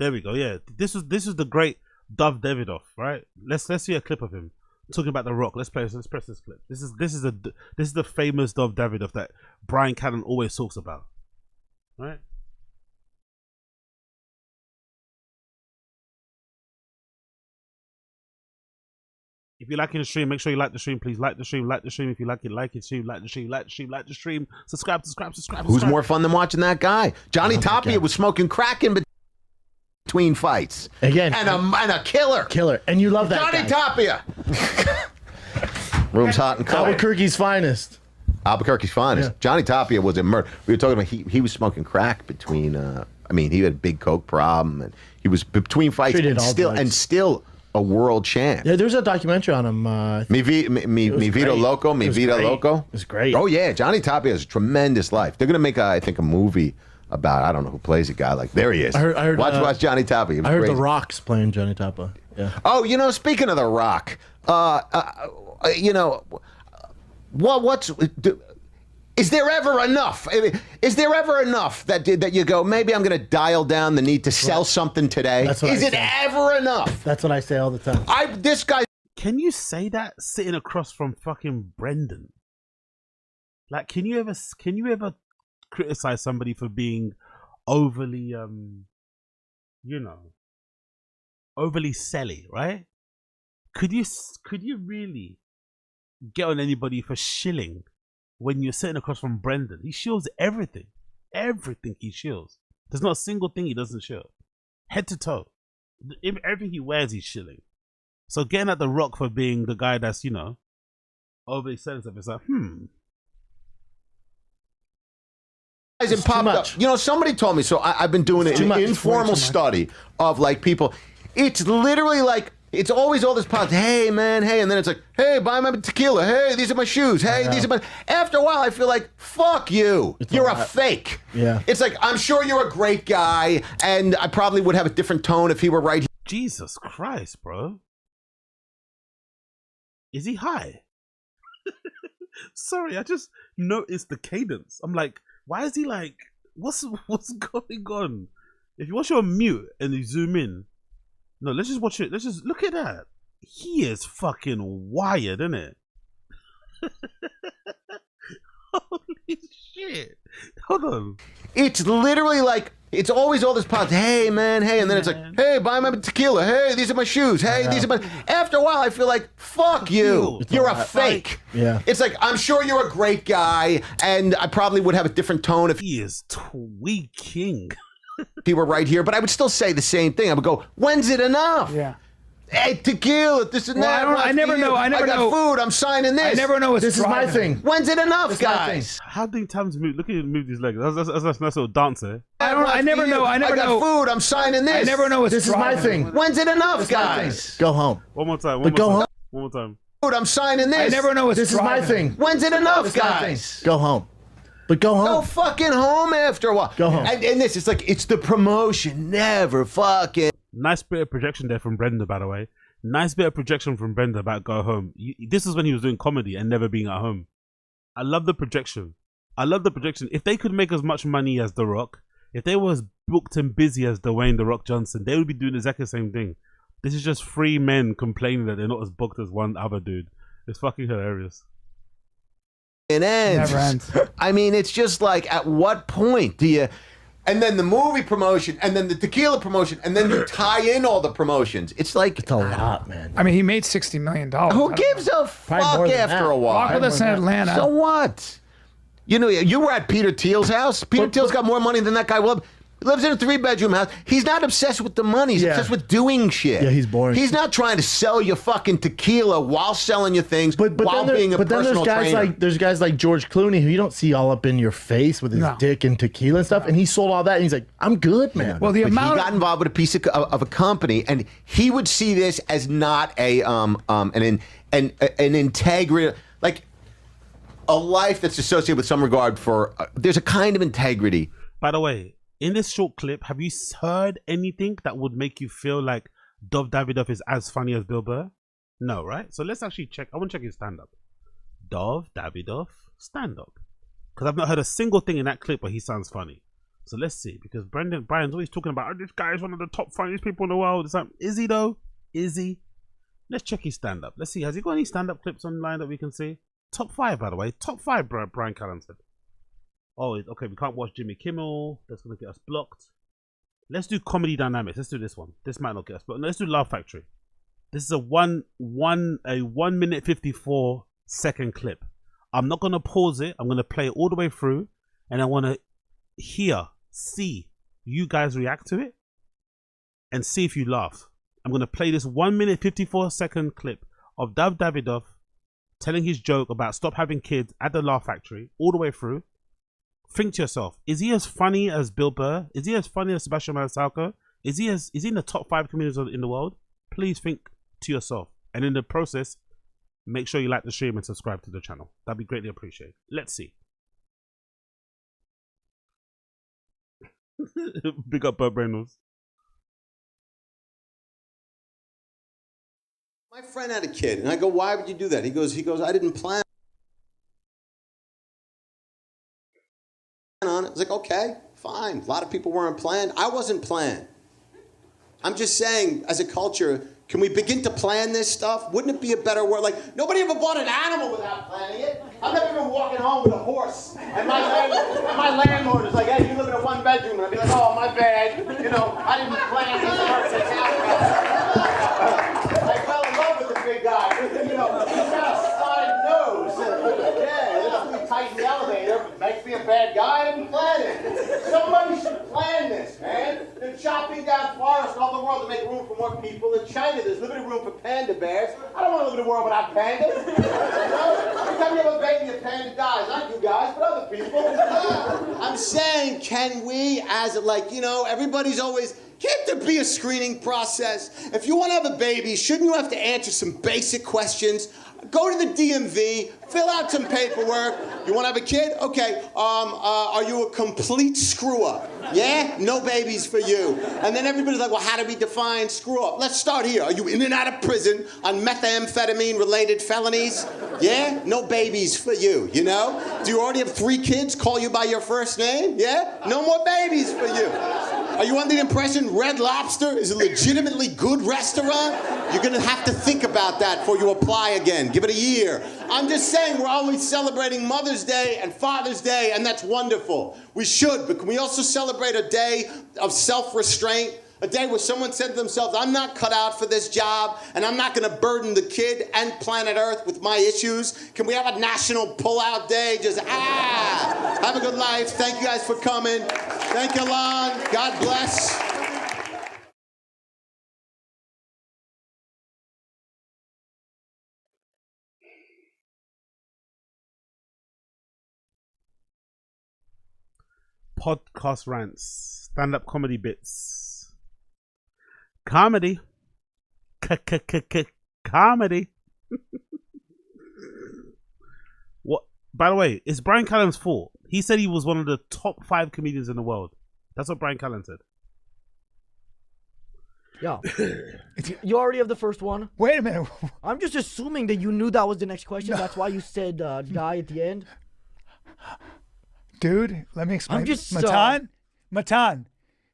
There we go. Yeah, this is the great Dov Davidoff, right? Let's see a clip of him talking about The Rock. Let's press this clip. This is the famous Dov Davidoff that Bryan Callen always talks about, right? If you like the stream, make sure you like the stream. Please like the stream. Like the stream. If you like it, stream. Like the stream. Like the stream. Like the stream. Subscribe. Who's more fun than watching that guy? Johnny Tapia God. was smoking crack in between fights. Again, And a killer. killer. And you love that Johnny guy. Tapia. Room's hot and cold. Albuquerque's finest. Albuquerque's finest. Yeah. Johnny Tapia was a murder. We were talking about he was smoking crack between. I mean, he had a big coke problem, and he was between fights and still a world champ. Yeah, there's a documentary on him. Mi Vida Loco. It was great. Oh yeah, Johnny Tapia has a tremendous life. They're gonna make I think a movie about. I don't know who plays a guy like. There he is. I heard, watch Johnny Tapia. I heard crazy. The Rock's playing Johnny Tapia. Yeah. Oh, speaking of The Rock, is there ever enough? Is there ever enough that you go, maybe I'm going to dial down the need to sell something today? Is it ever enough? That's what I say all the time. This guy. Can you say that sitting across from fucking Brendan? Like, can you ever criticize somebody for being overly, overly selly, right? Could you really get on anybody for shilling when you're sitting across from Brendan? He shills everything. Everything he shills. There's not a single thing he doesn't shill. Head to toe. Everything he wears, he's shilling. So getting at The Rock for being the guy that's, overly selling stuff, it's like, It popped up. Somebody told me, so I've been doing an informal study of like people. It's literally like, it's always all this positive, hey man, hey, and then it's like, hey, buy my tequila, hey, these are my shoes, hey, these are my. After a while, I feel like, fuck you, you're a fake. Yeah. It's like, I'm sure you're a great guy, and I probably would have a different tone if he were right here. Jesus Christ, bro. Is he high? Sorry, I just noticed the cadence. I'm like, why is he like, what's going on? If you watch it on mute and you zoom in, no, let's just watch it. Let's just look at that. He is fucking wired, isn't it? Holy shit. Hold on. It's literally like, it's always all this positive, hey man, hey, and then it's like, hey, buy my tequila, hey, these are my shoes, hey, these are my. After a while, I feel like, fuck you, you're a fake. Yeah. It's like, I'm sure you're a great guy, and I probably would have a different tone if he is tweaking. he were right here, but I would still say the same thing. I would go, when's it enough? Yeah. Hey, tequila, this and that. I never know. I got food, I'm signing this. I never know what's This is my thing. When's it enough, guys? How many times move? Look at him move his legs. That's a nice little dancer. I never know. I got food, I'm signing this. I never know what's This is my thing. When's it enough, guys? Go home. One more time. But go home. One more time. Food, I'm signing this. I never know what's This is my thing. When's it enough, guys? Go home. But go home. Go fucking home after a while. Go home. And this, it's like, it's the promotion. Never fucking. Nice bit of projection there from Brenda, by the way. Nice bit of projection from Brenda about go home. This is when he was doing comedy and never being at home. I love the projection. If they could make as much money as The Rock, if they were as booked and busy as Dwayne The Rock Johnson, they would be doing exactly the same thing. This is just three men complaining that they're not as booked as one other dude. It's fucking hilarious. It ends. Never ends. I mean, it's just like, at what point do you... And then the movie promotion, and then the tequila promotion, and then you tie in all the promotions. It's like... It's a lot, man. I mean, he made $60 million. Who gives a fuck after a while? Rock with us in Atlanta. So what? You were at Peter Thiel's house. Peter Thiel's got more money than that guy will. He lives in a 3-bedroom house. He's not obsessed with the money. He's obsessed with doing shit. Yeah, he's boring. He's not trying to sell you fucking tequila while selling you things while being a personal trainer. There's guys like George Clooney who you don't see all up in your face with his dick and tequila and stuff, and he sold all that, and he's like, I'm good, man. Well, he got involved with a piece of a company, and he would see this as not an integrity, like a life that's associated with some regard for. There's a kind of integrity. By the way, in this short clip, have you heard anything that would make you feel like Dov Davidoff is as funny as Bill Burr? No, right? So let's actually check. I want to check his stand-up. Dov Davidoff stand-up. Because I've not heard a single thing in that clip where he sounds funny. So let's see. Because Brian's always talking about, oh, this guy is one of the top funniest people in the world. It's like, is he though? Is he? Let's check his stand-up. Let's see. Has he got any stand-up clips online that we can see? Top 5, by the way. Top 5, Bryan Callen said. Oh, okay, we can't watch Jimmy Kimmel. That's going to get us blocked. Let's do Comedy Dynamics. Let's do this one. This might not get us blocked. No, let's do Laugh Factory. This is a 1 minute 54 second clip. I'm not going to pause it. I'm going to play it all the way through. And I want to see you guys react to it and see if you laugh. I'm going to play this 1 minute 54 second clip of Dov Davidoff telling his joke about stop having kids at the Laugh Factory all the way through, think to yourself, is he as funny as Bill Burr? Is he as funny as Sebastian Maniscalco? Is he in the top 5 comedians in the world? Please think to yourself. And in the process, make sure you like the stream and subscribe to the channel. That'd be greatly appreciated. Let's see. Big up Burt Reynolds. My friend had a kid, and I go, why would you do that? He goes, I didn't plan on it. I was like, okay, fine. A lot of people weren't planned. I wasn't planned. I'm just saying, as a culture, can we begin to plan this stuff? Wouldn't it be a better world? Like, nobody ever bought an animal without planning it. I've never been walking home with a horse, and my landlord is like, hey, you live in a 1-bedroom, and I'd be like, oh, my bad. You know, I didn't plan this house. I fell in love with the big guy. You know, he's got a side nose. Yeah, let me tighten the elevator. It makes me a bad guy. I didn't plan it. Somebody should plan this, man. They're chopping down forests all over the world to make room for more people. In China, there's limited room for panda bears. I don't want to live in a world without pandas. You know? Every time you have a baby, a panda dies. Not you guys, but other people. I'm saying, can we, as like, you know, everybody's always... Can't there be a screening process? If you want to have a baby, shouldn't you have to answer some basic questions? Go to the DMV, fill out some paperwork. You want to have a kid? Okay. Are you a complete screw-up? Yeah? No babies for you. And then everybody's like, well, how do we define screw-up? Let's start here. Are you in and out of prison on methamphetamine-related felonies? Yeah? No babies for you, you know? Do you already have 3 kids call you by your first name? Yeah? No more babies for you. Are you under the impression Red Lobster is a legitimately good restaurant? You're going to have to think about that before you apply again. Give it a year. I'm just saying we're always celebrating Mother's Day and Father's Day, and that's wonderful. We should, but can we also celebrate a day of self-restraint? A day where someone said to themselves, I'm not cut out for this job, and I'm not going to burden the kid and planet Earth with my issues. Can we have a national pull-out day? Just, have a good life. Thank you guys for coming. Thank you, Lon. God bless. Podcast rants, stand-up comedy bits. Comedy. Comedy. What? By the way, it's Bryan Callen's fault. He said he was one of the top 5 comedians in the world. That's what Bryan Callen said. Yeah. You already have the first one. Wait a minute. I'm just assuming that you knew that was the next question. No. That's why you said guy at the end. Dude, let me explain. I'm just Matan.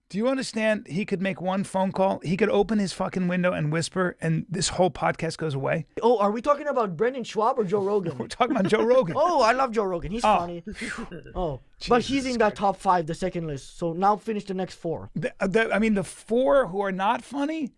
Do you understand? He could make one phone call. He could open his fucking window and whisper, and this whole podcast goes away. Oh, are we talking about Brendan Schaub or Joe Rogan? We're talking about Joe Rogan. Oh, I love Joe Rogan. He's funny. Oh, Jesus but he's in that top 5, the second list. So now finish the next 4. I mean, the 4 who are not funny.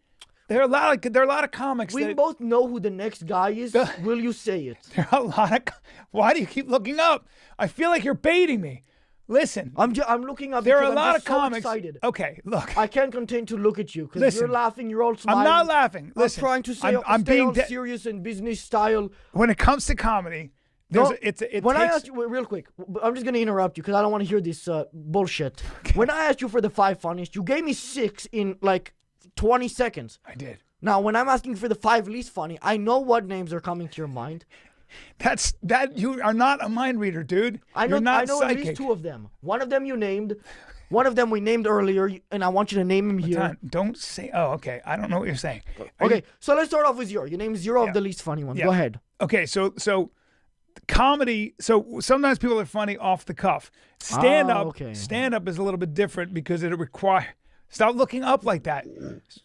There are a lot of comics. We both know who the next guy is. Will you say it? There are a lot of. Why do you keep looking up? I feel like you're baiting me. Listen, I'm looking up. There are a lot of comics. Excited. Okay, look. I can't contain to look at you because you're laughing. You're all smiling. I'm not laughing. Listen, I'm trying to say I'm being serious and business style. When it comes to comedy, I asked you real quick, I'm just gonna interrupt you because I don't want to hear this bullshit. Okay. When I asked you for the 5 funniest, you gave me 6 in like 20 seconds. I did. Now, when I'm asking for the 5 least funny, I know what names are coming to your mind. You are not a mind reader, dude. I know psychic. At least 2 of them. One of them you named. One of them we named earlier, and I want you to name him here. Don't say. Oh, okay. I don't know what you're saying. Okay, so let's start off with 0. You named 0 of the least funny ones. Go ahead. Okay, so comedy. So sometimes people are funny off the cuff. Stand up is a little bit different because it requires. Stop looking up like that.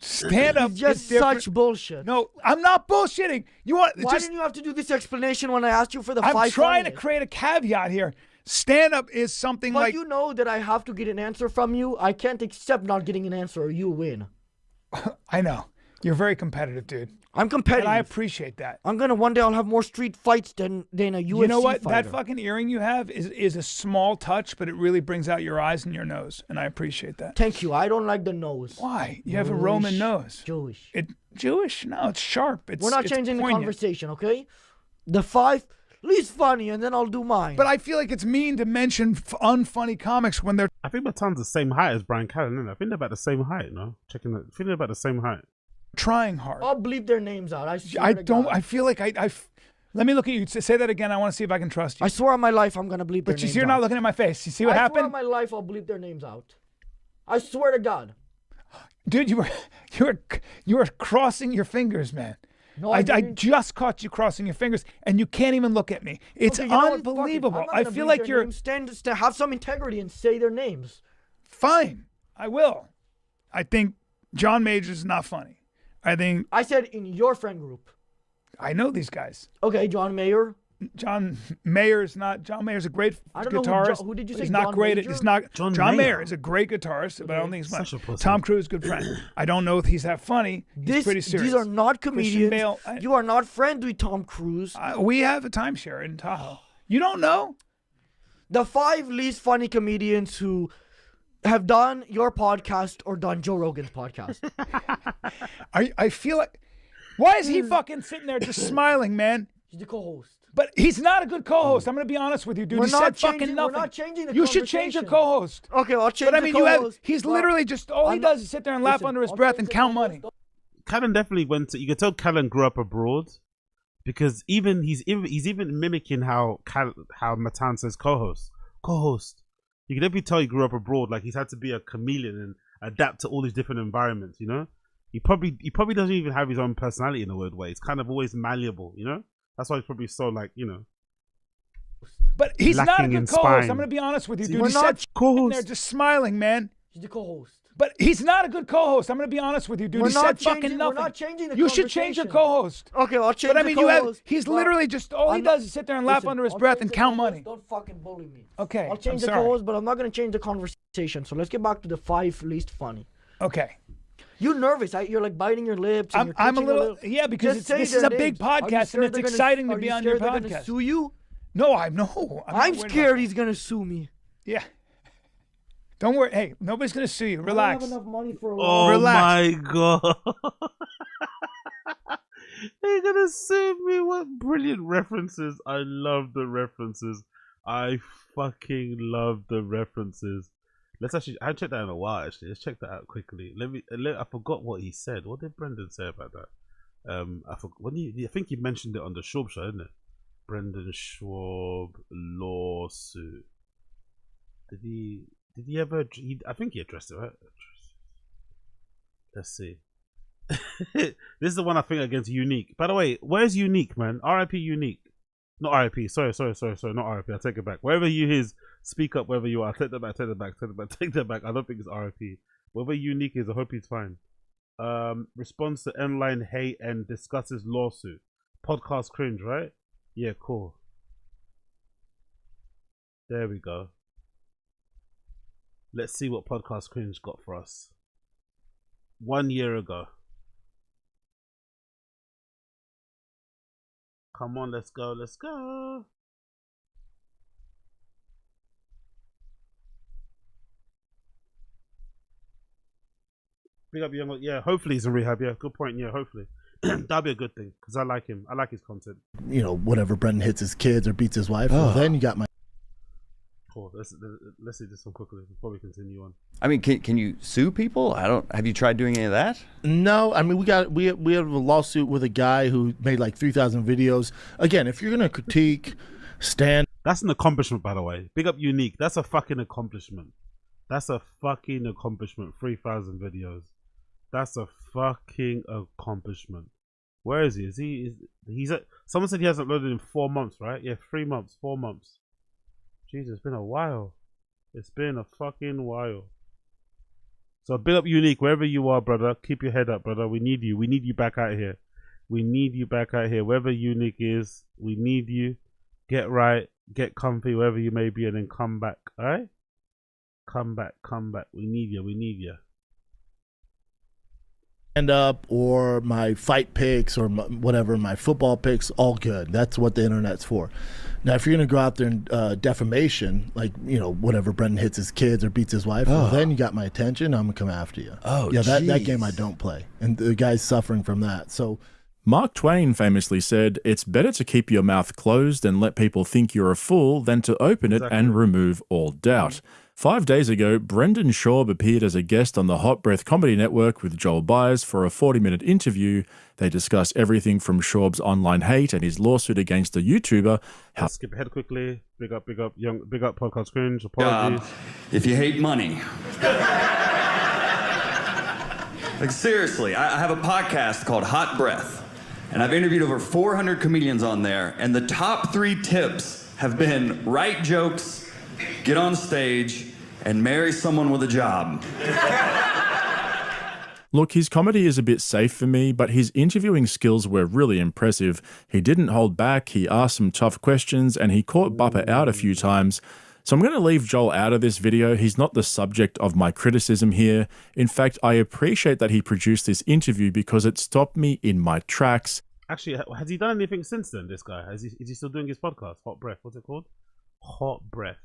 Stand up. It's just such bullshit. No, I'm not bullshitting. Why didn't you have to do this explanation when I asked you for the 5 I'm trying to create a caveat here. Stand up is something but like. But you know that I have to get an answer from you. I can't accept not getting an answer or you win. I know. You're very competitive, dude. I'm competitive. And I appreciate that. One day I'll have more street fights than a UFC You know what? fighter. That fucking earring you have is a small touch, but it really brings out your eyes and your nose, and I appreciate that. Thank you. I don't like the nose. Why? You have a Roman nose. Jewish. Jewish? No, it's sharp. We're not changing the conversation, okay? The 5 least funny, and then I'll do mine. But I feel like it's mean to mention unfunny comics when they're. I think Matan's the same height as Bryan Callen, isn't it? I think they're about the same height, no? Checking it. I think they're about the same height. Trying hard. I'll bleep their names out. I don't. I feel like I. Let me look at you. Say that again. I want to see if I can trust you. I swear on my life, I'm gonna bleep their names out. But you're not looking at my face. You see what happened? I swear on my life, I'll bleep their names out. I swear to God. Dude, you were crossing your fingers, man. No, I just caught you crossing your fingers, and you can't even look at me. It's Okay, you know what? Fuck it. unbelievable. I'm not I gonna feel bleep like their you're names. Stand to have some integrity and say their names. fine. I will. I think John Majors is not funny. I said in your friend group. I know these guys. Okay, John Mayer. John Mayer's not. John Mayer's a great I don't know guitarist. who did you say? He's not John great. Major? He's not. John John Mayer. Mayer is a great guitarist, but I don't think he's Such a funny. pussy. Tom Cruise, good friend. I don't know if he's that funny. He's pretty serious. These are not comedians. Bale, you are not friends with Tom Cruise. We have a timeshare in Tahoe. You don't know? The 5 least funny comedians who have done your podcast or done Joe Rogan's podcast. I feel like. Why is he fucking sitting there just smiling, man? He's the co-host. But he's not a good co-host. I'm going to be honest with you, dude. We're He not said fucking changing- nothing. we're not changing the You should change your conversation. co-host. Okay, I'll change But I the mean, you have. co-host. He's Well, literally just all he I'm does is sit there and laugh listen, under his I'll breath change and the count co-host. money. Callen definitely went to. You could tell Callen grew up abroad, because he's even mimicking how Matan says co-host. You can definitely tell he grew up abroad. Like he's had to be a chameleon and adapt to all these different environments. You know, he probably doesn't even have his own personality in a weird way. It's kind of always malleable. You know, that's why he's probably so like But he's not a lacking good in co-host. spine. I'm going to be honest with you, dude. We're He not said co-host. there just smiling, man. He's the co-host. But he's not a good co-host. I'm going to be honest with you, dude. We're He not said fucking changing- nothing. we're not changing the You should change your conversation. co-host. Okay, I'll change But I the mean, co-host. he's Well, literally just all he I'm not- does is sit there and laugh listen, under his I'll breath change and the count co-host. money. Don't fucking bully me. Okay, I'll change I'm the sorry. co-host, but I'm not going to change the conversation. So let's get back to the 5 least funny. Okay. You're nervous. You're like biting your lips. And I'm a you're little, twitching yeah, because Just say this is their a big names. Are you podcast sure and it's they're gonna- exciting to are be you on sure your they're gonna podcast. sue you? No, I'm not I'm worried scared about he's going to sue me. that. Yeah. Don't worry. Hey, nobody's going to sue you. I Relax. don't have enough money for a Oh lawyer. Relax. my god. They're gonna sue me. What brilliant references. I love the references. I fucking love the references. Let's actually, I haven't checked that in a while actually. Let's check that out quickly. I forgot what he said. What did Brendan say about that? I think you mentioned it on the Schaub show, isn't it? Brendan Schaub lawsuit. Did he ever? I think he addressed it, right? Let's see. This is the one I think against Unique. By the way, where's Unique, man? RIP Unique. Not RIP. Sorry. Not RIP. I take it back. Wherever you is, speak up wherever you are. Take that back. Take that back. I don't think it's RIP. Wherever Unique is, I hope he's fine. Responds to online hate and discusses lawsuit. Podcast cringe, right? Yeah, cool. There we go. Let's see what Podcast Cringe got for us. 1 year ago. Come on, let's go. Big up young. Yeah, hopefully he's in rehab. Yeah, good point. Yeah, hopefully. That'd be a good thing because I like him. I like his content. You know, whatever Brendan hits his kids or beats his wife, well, then you got my. Cool. Let's see this one quickly before we continue on. I mean, can you sue people? Have you tried doing any of that? No, I mean we have a lawsuit with a guy who made like 3,000 videos. Again, if you're gonna critique, stand. That's an accomplishment, by the way. Big up Unique. That's a fucking accomplishment. 3,000 videos. That's a fucking accomplishment. Where is he? He's at. Someone said he hasn't loaded in 4 months, right? Yeah, 3 months, 4 months. Jesus, it's been a while. It's been a fucking while. So big up Unique, wherever you are, brother. Keep your head up, brother. We need you. We need you back out here. Wherever Unique is, we need you. Get right, get comfy, wherever you may be, and then come back. Alright? Come back. We need you. Stand up or my fight picks or my football picks, all good. That's what the internet's for. Now, if you're going to go out there and defamation, like, you know, whatever, Brendan hits his kids or beats his wife, well, then you got my attention. I'm going to come after you. Oh, yeah, that game I don't play. And the guy's suffering from that. So Mark Twain famously said, "It's better to keep your mouth closed and let people think you're a fool than to open it and remove all doubt." 5 days ago, Brendan Schaub appeared as a guest on the Hot Breath Comedy Network with Joel Byers for a 40-minute interview. They discussed everything from Schaub's online hate and his lawsuit against a YouTuber. Let's skip ahead quickly. Big up, big up, big up, Podcast Cringe. Apologies. If you hate money. Like, seriously, I have a podcast called Hot Breath, and I've interviewed over 400 comedians on there, and the top 3 tips have been write jokes, get on stage, and marry someone with a job. Look, his comedy is a bit safe for me, but his interviewing skills were really impressive. He didn't hold back, he asked some tough questions, and he caught Bupper out a few times. So I'm going to leave Joel out of this video. He's not the subject of my criticism here. In fact, I appreciate that he produced this interview because it stopped me in my tracks. Actually, has he done anything since then, this guy? Is he still doing his podcast? Hot Breath, what's it called? Hot Breath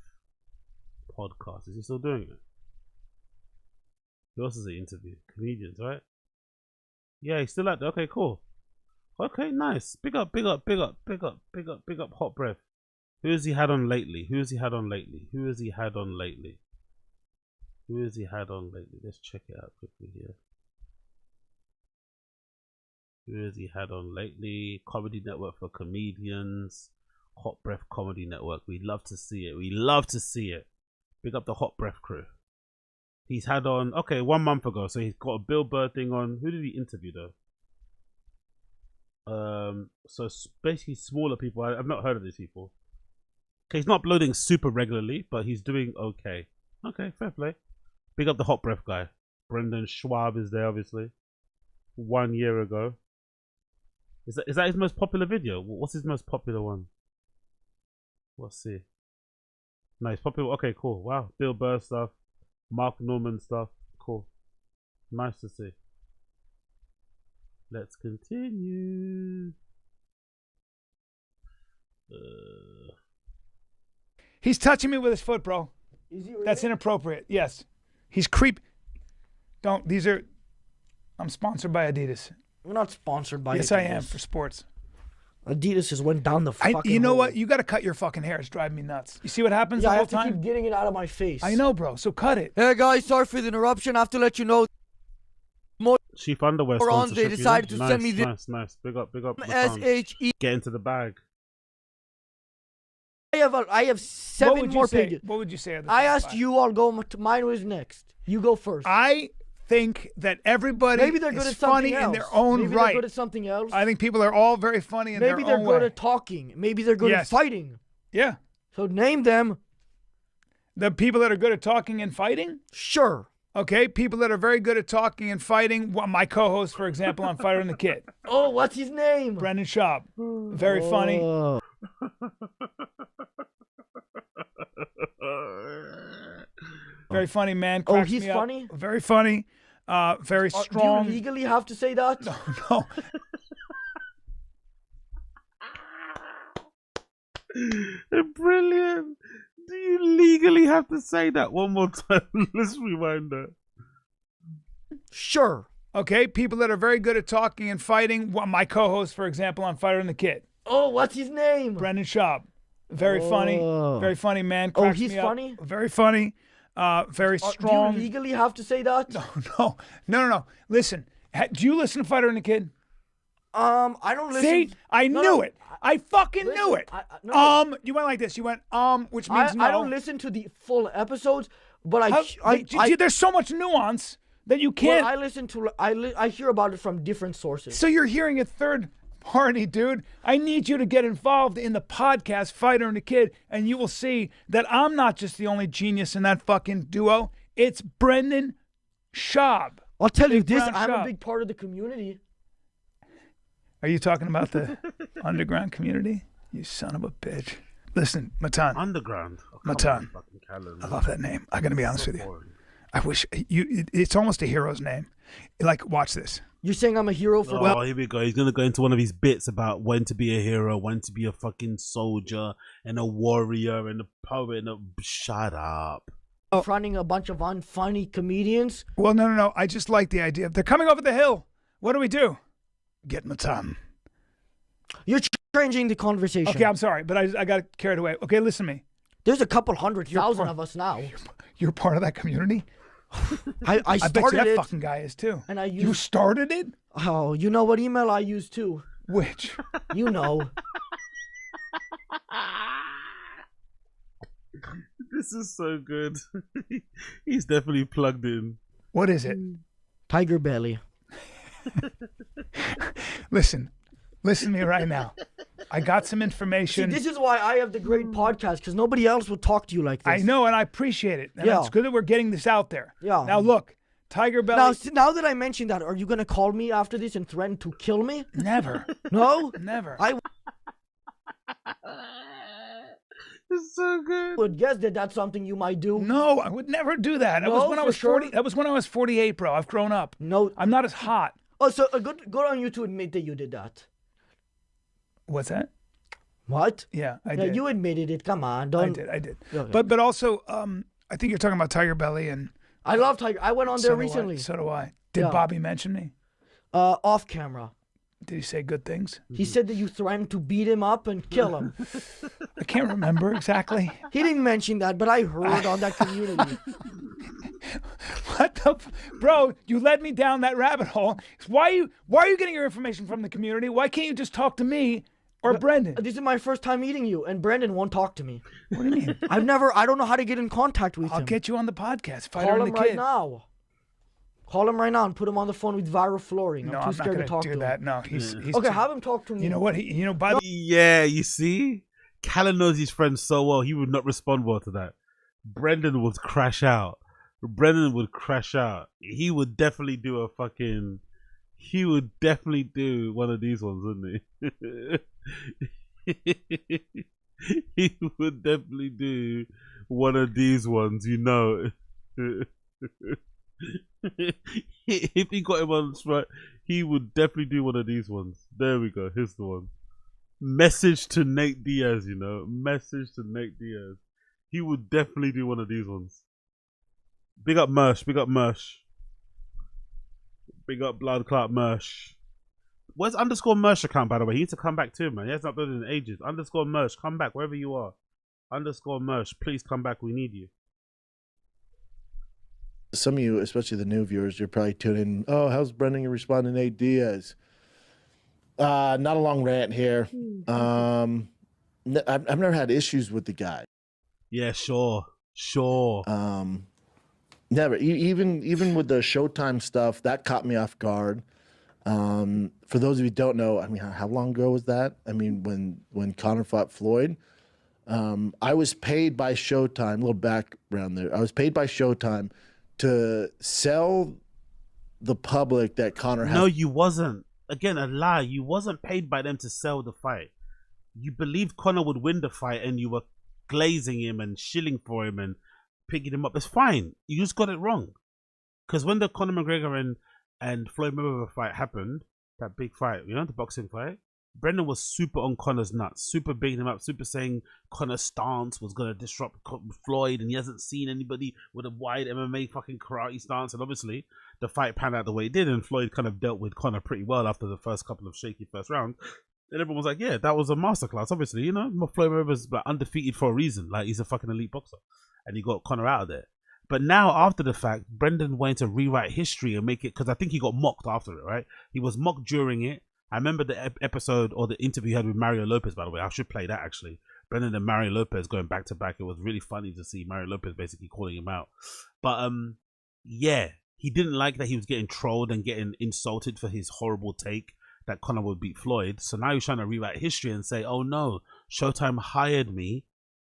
Podcast. Is he still doing it? Who else is he interview? Comedians, right? Yeah, he's still out there. Okay, cool. Okay, nice. Big up, big up, big up, big up, big up, big up, Hot Breath. Who has he had on lately? Who has he had on lately? Who has he had on lately? Who has he had on lately? Let's check it out quickly here. Who has he had on lately? Comedy Network for Comedians. Hot Breath Comedy Network. We love to see it. We love to see it. Big up the Hot Breath crew. He's had on, okay, 1 month ago. So he's got a Bill Burr thing on. Who did he interview though? So basically smaller people. I've not heard of these people. Okay, he's not uploading super regularly, but he's doing okay. Okay, fair play. Big up the Hot Breath guy. Brendan Schaub is there, obviously. 1 year ago. Is that his most popular video? What's his most popular one? Let's see. Nice, popular. Okay, cool. Wow, Bill Burr stuff. Mark Norman stuff. Cool. Nice to see. Let's continue. He's touching me with his foot, bro. Is he really? That's inappropriate. Yes. He's creep. Don't. These are. I'm sponsored by Adidas. We're not sponsored by Yes, Adidas. I am for sports. Adidas has went down the fucking You know hole. what? You got to cut your fucking hair. It's driving me nuts. You see what happens Yeah, the I whole have to time? keep getting it out of my face. I know, bro. So cut it. Hey guys, sorry for the interruption. I have to let you know. Chief Underwear Morons, sponsorship. they decided to nice, send me the nice. Big up. SHE. Get into the bag. I have 7 more pages. What would you say? I asked you all go. Mine was next. You go first. I think that everybody Maybe they're good is at something funny else. in their own Maybe right. they're good at something else. I think people are all very funny in their own way. Maybe they're good at talking. Maybe they're good at fighting. Yeah. So name them. The people that are good at talking and fighting? Sure. Okay, people that are very good at talking and fighting. Well, my co-host, for example, on Fighter and the Kid. Oh, what's his name? Brendan Schaub. Very funny. Very funny, man. Oh, Cracks he's me up. funny? Very funny. Very strong. Do you legally have to say that? No. Brilliant. Do you legally have to say that one more time? Let's rewind that. Sure. Okay, people that are very good at talking and fighting. Well, my co-host, for example, on Fighter and the Kid. Oh, what's his name? Brendan Schaub. Very funny. Very funny, man. Oh, Cracks he's me up. funny? Very funny. Very strong. Do you legally have to say that? No. Listen, do you listen to Fighter and the Kid? I don't listen. See, I knew it. I fucking knew it. You went like this. You went which means no. I don't listen to the full episodes, but I there's so much nuance that you can't. Well, I listen to. I hear about it from different sources. So you're hearing a third party, dude. I need you to get involved in the podcast Fighter and the Kid, and you will see that I'm not just the only genius in that fucking duo. It's Brendan Schaub. I'll tell you this. Brown I'm Schaub. a big part of the community. Are you talking about the underground community? You son of a bitch. Listen, Matan. Underground. Oh, Matan. Callen, I love that name. I'm going to be honest with you. I wish it's almost a hero's name. Like, watch this. You're saying I'm a hero for Oh, here we go. He's going to go into one of his bits about when to be a hero, when to be a fucking soldier and a warrior and a poet. Shut up. confronting a bunch of unfunny comedians. Well, no. I just like the idea. They're coming over the hill. What do we do? get Matan. You're changing the conversation. Okay, I'm sorry, but I got carried away. Okay, listen to me. There's a couple 100,000 of us now. You're part of that community? I I bet you started that it. fucking guy is too. And I You used, started it? oh, you know what email I use too? Which? You know. This is so good. He's definitely plugged in. What is it? Tiger belly. Listen to me right now. I got some See, information. this is why I have the great podcast, because nobody else would talk to you like this. I know, and I appreciate it. And Yeah. it's good that we're getting this out there. Yeah. Now look, Tiger Belly. Now that I mentioned that, are you going to call me after this and threaten to kill me? Never. No? Never. I It's so good. would guess that that's something you might do. No, I would never do that. That No, was when I for was sure? 40. That was when I was 48, bro. I've grown up. No. I'm not as hot. Oh, so good on you to admit that you did that. What's that? What? Yeah, I Yeah, did. you admitted it. Come on, I don't. did. Okay. But also, I think you're talking about Tiger Belly, and I love Tiger. I went on so there do I. recently. So do I. Did Yeah. Bobby mention me? Off camera. Did he say good things? He said that you threatened to beat him up and kill him. I can't remember exactly. He didn't mention that, but I heard on that community. What the, bro? You led me down that rabbit hole. Why are you getting your information from the community? Why can't you just talk to me or Brendan? This is my first time meeting you, and Brandon won't talk to me. What do you mean? I don't know how to get in contact with I'll him. get you on the podcast. Fighter Call and him the right Kid. now. Call him right now and put him on the phone with viral flooring. No, I'm too I'm not scared to gonna talk do to that. him. No, he's Okay, too- have him talk to me. You know what? By the Yeah, you see? Callen knows his friends so well, he would not respond well to that. Brendan would crash out. He would definitely do a fucking... He would definitely do one of these ones, wouldn't he? He would definitely do one of these ones, you know. If he got him on the spot, he would definitely do one of these ones. There we go. Here's the one. Message to Nate Diaz, you know. Message to Nate Diaz. He would definitely do one of these ones. Big up Mersh. Big up Mersh. Big up Blood Clot Mersh. Where's underscore Mersh account, by the way? He needs to come back too, man. He hasn't uploaded in ages. Underscore Mersh, come back wherever you are. Underscore Mersh, please come back. We need you. Some of you, especially the new viewers, you're probably tuning in. Oh, how's Brendan responding to Nate Diaz? Not a long rant here. I've never had issues with the guy. Yeah, sure. Never. Even with the Showtime stuff, that caught me off guard. For those of you who don't know, I mean, how long ago was that? I mean, when Conor fought Floyd, I was paid by Showtime. A little background there. I was paid by Showtime to sell the public that Conor had. No, you wasn't. Again, a lie. You wasn't paid by them to sell the fight. You believed Conor would win the fight, and you were glazing him and shilling for him and picking him up. It's fine. You just got it wrong. Because when the Conor McGregor and Floyd Mayweather fight happened, that big fight, you know, the boxing fight, Brendan was super on Conor's nuts, super bigging him up, super saying Conor's stance was going to disrupt Floyd, and he hasn't seen anybody with a wide MMA fucking karate stance. And obviously, the fight panned out the way it did, and Floyd kind of dealt with Conor pretty well after the first couple of shaky first rounds. And everyone was like, yeah, that was a masterclass. Obviously, you know, Floyd Mayweather's like undefeated for a reason. Like, he's a fucking elite boxer. And he got Conor out of there. But now, after the fact, Brendan went to rewrite history and make it, because I think he got mocked after it, right? He was mocked during it. I remember the episode or the interview he had with Mario Lopez, by the way. I should play that, actually. Brendan and Mario Lopez going back to back. It was really funny to see Mario Lopez basically calling him out. But, yeah, he didn't like that he was getting trolled and getting insulted for his horrible take that Conor would beat Floyd. So now he's trying to rewrite history and say, oh no, Showtime hired me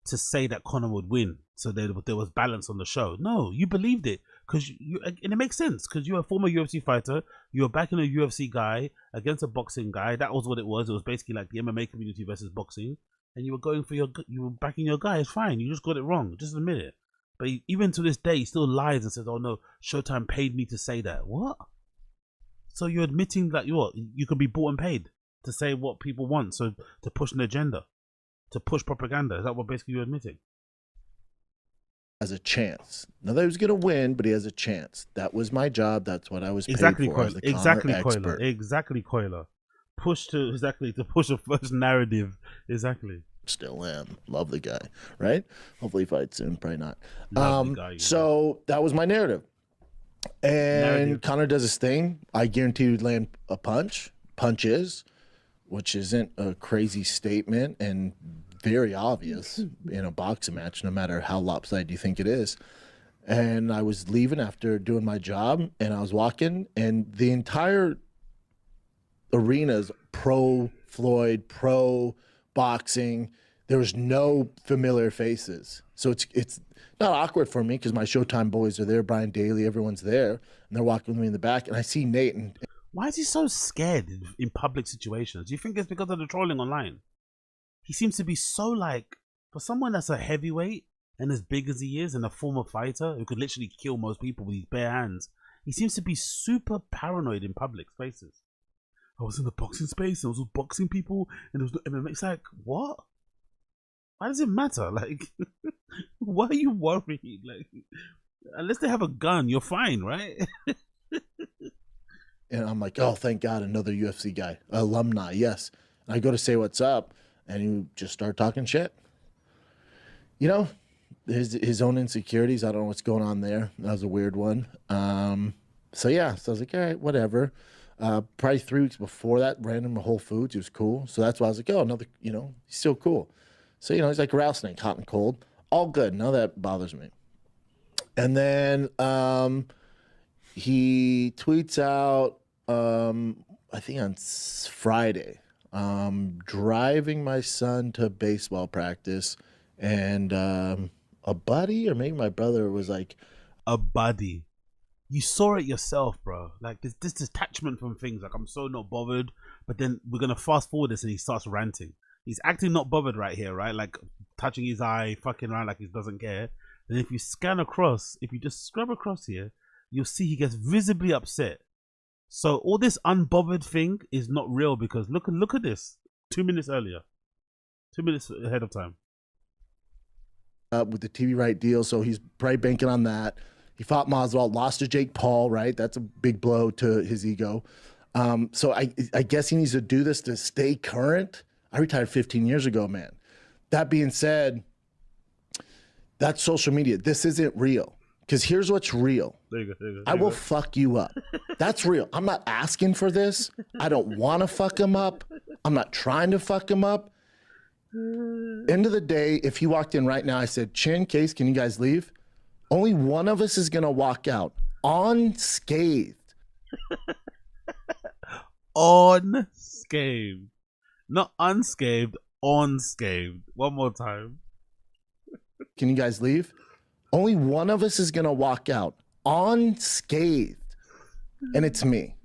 to say that Conor would win, so there was balance on the show. No, you believed it, and it makes sense, because you're a former UFC fighter, you're backing a UFC guy against a boxing guy. That was what it was. It was basically like the MMA community versus boxing, and you were backing your guy. It's fine. You just got it wrong. Just admit it. But even to this day, he still lies and says, "Oh no, Showtime paid me to say that." What? So you're admitting that you could be bought and paid to say what people want, so to push an agenda, to push propaganda. Is that what basically you're admitting? Has a chance. Not that he was going to win, but he has a chance. That was my job. That's what I was paid Exactly, for. As Coiler. the Exactly, Conor expert. Coiler. Exactly, Coiler. push a first narrative. Exactly. Still am. Love the guy, right? Hopefully he fights soon. Probably not. Love the guy, So that was my narrative. And Connor does his thing. I guarantee he'd land a punches, which isn't a crazy statement and very obvious in a boxing match, no matter how lopsided you think it is. And I was leaving after doing my job, and I was walking, and the entire arena's pro Floyd, pro boxing. There was no familiar faces. So it's not awkward for me because my Showtime boys are there, Brian Daly, everyone's there, and they're walking with me in the back, and I see Nate. And why is he so scared in public situations? Do you think it's because of the trolling online? He seems to be so for someone that's a heavyweight and as big as he is and a former fighter who could literally kill most people with his bare hands, he seems to be super paranoid in public spaces. I was in the boxing space, I was with boxing people, and there was no MMA. It's like, what? Why does it matter? Why are you worried? Unless they have a gun, you're fine, right? And I'm like, oh, thank God, another UFC guy, alumni, yes. And I go to say what's up, and he just started talking shit. You know, his own insecurities. I don't know what's going on there. That was a weird one. So I was like, all right, whatever. Probably 3 weeks before that, random Whole Foods. He was cool. So that's why I was like, oh, another, he's still cool. So, he's like a rattlesnake, hot and cold. All good. None of that bothers me. And then he tweets out, I think on Friday, driving my son to baseball practice, and a buddy, or maybe my brother, was like, a buddy. You saw it yourself, bro. This detachment from things. I'm so not bothered. But then we're going to fast forward this and he starts ranting. He's acting not bothered right here, right? Touching his eye, fucking around like he doesn't care. And if you scan across, if you just scrub across here, you'll see he gets visibly upset. So all this unbothered thing is not real because look at this. 2 minutes earlier. 2 minutes ahead of time. With the TV right deal, so he's probably banking on that. He fought Masvidal, lost to Jake Paul, right? That's a big blow to his ego. So I guess he needs to do this to stay current. I retired 15 years ago, man. That being said, that's social media. This isn't real. Because here's what's real. There you go. I will fuck you up. That's real. I'm not asking for this. I don't want to fuck him up. I'm not trying to fuck him up. End of the day, if he walked in right now, I said, Chin, Case, can you guys leave? Only one of us is going to walk out unscathed. Unscathed. Not unscathed, unscathed. One more time. Can you guys leave? Only one of us is going to walk out unscathed. And it's me.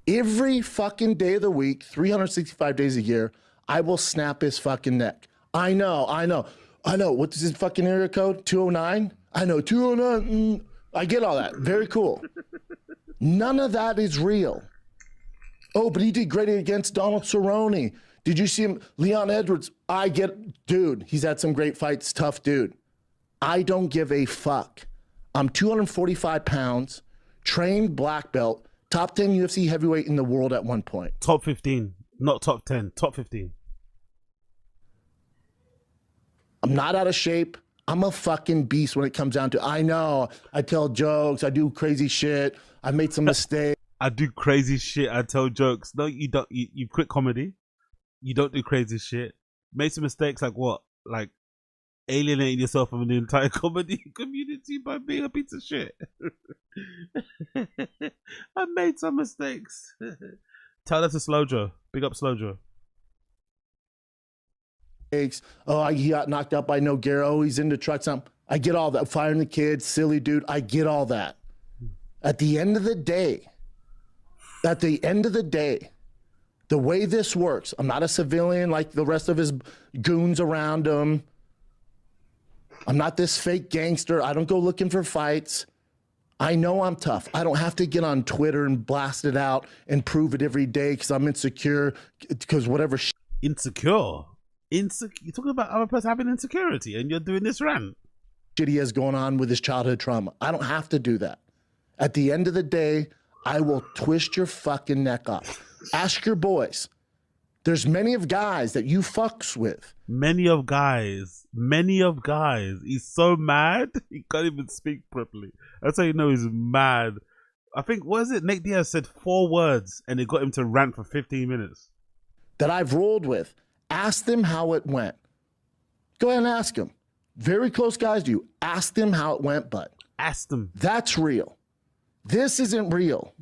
Every fucking day of the week, 365 days a year, I will snap his fucking neck. I know. What's his fucking area code? 209? I know, 209. I get all that. Very cool. None of that is real. Oh, but he did great against Donald Cerrone. Did you see him? Leon Edwards. Dude, he's had some great fights. Tough dude. I don't give a fuck. I'm 245 pounds, trained black belt, top 10 UFC heavyweight in the world at one point. Top 15, not top 10, top 15. I'm not out of shape. I'm a fucking beast when it comes down to, I know, I tell jokes, I do crazy shit, I made some mistakes. I do crazy shit, I tell jokes. No, you don't. You quit comedy. You don't do crazy shit. Made some mistakes like what? Like alienating yourself from the entire comedy community by being a piece of shit. I made some mistakes. Tell that to Slow Joe. Big up Slow Joe. Oh, he got knocked out by Nogueira. Oh, he's into trucks. I get all that. Firing the kids, silly dude. I get all that. At the end of the day, the way this works, I'm not a civilian like the rest of his goons around him. I'm not this fake gangster. I don't go looking for fights. I know I'm tough. I don't have to get on Twitter and blast it out and prove it every day because I'm insecure, because whatever Insecure? You're talking about other person having insecurity and you're doing this rant. Shit he has going on with his childhood trauma. I don't have to do that. At the end of the day, I will twist your fucking neck off. Ask your boys. There's many of guys that you fucks with. Many of guys. He's so mad, he can't even speak properly. That's how you know he's mad. I think, what is it? Nate Diaz said 4 words and it got him to rant for 15 minutes. That I've rolled with. Ask them how it went. Go ahead and ask them. Very close guys to you. Ask them how it went, bud. Ask them. That's real. This isn't real.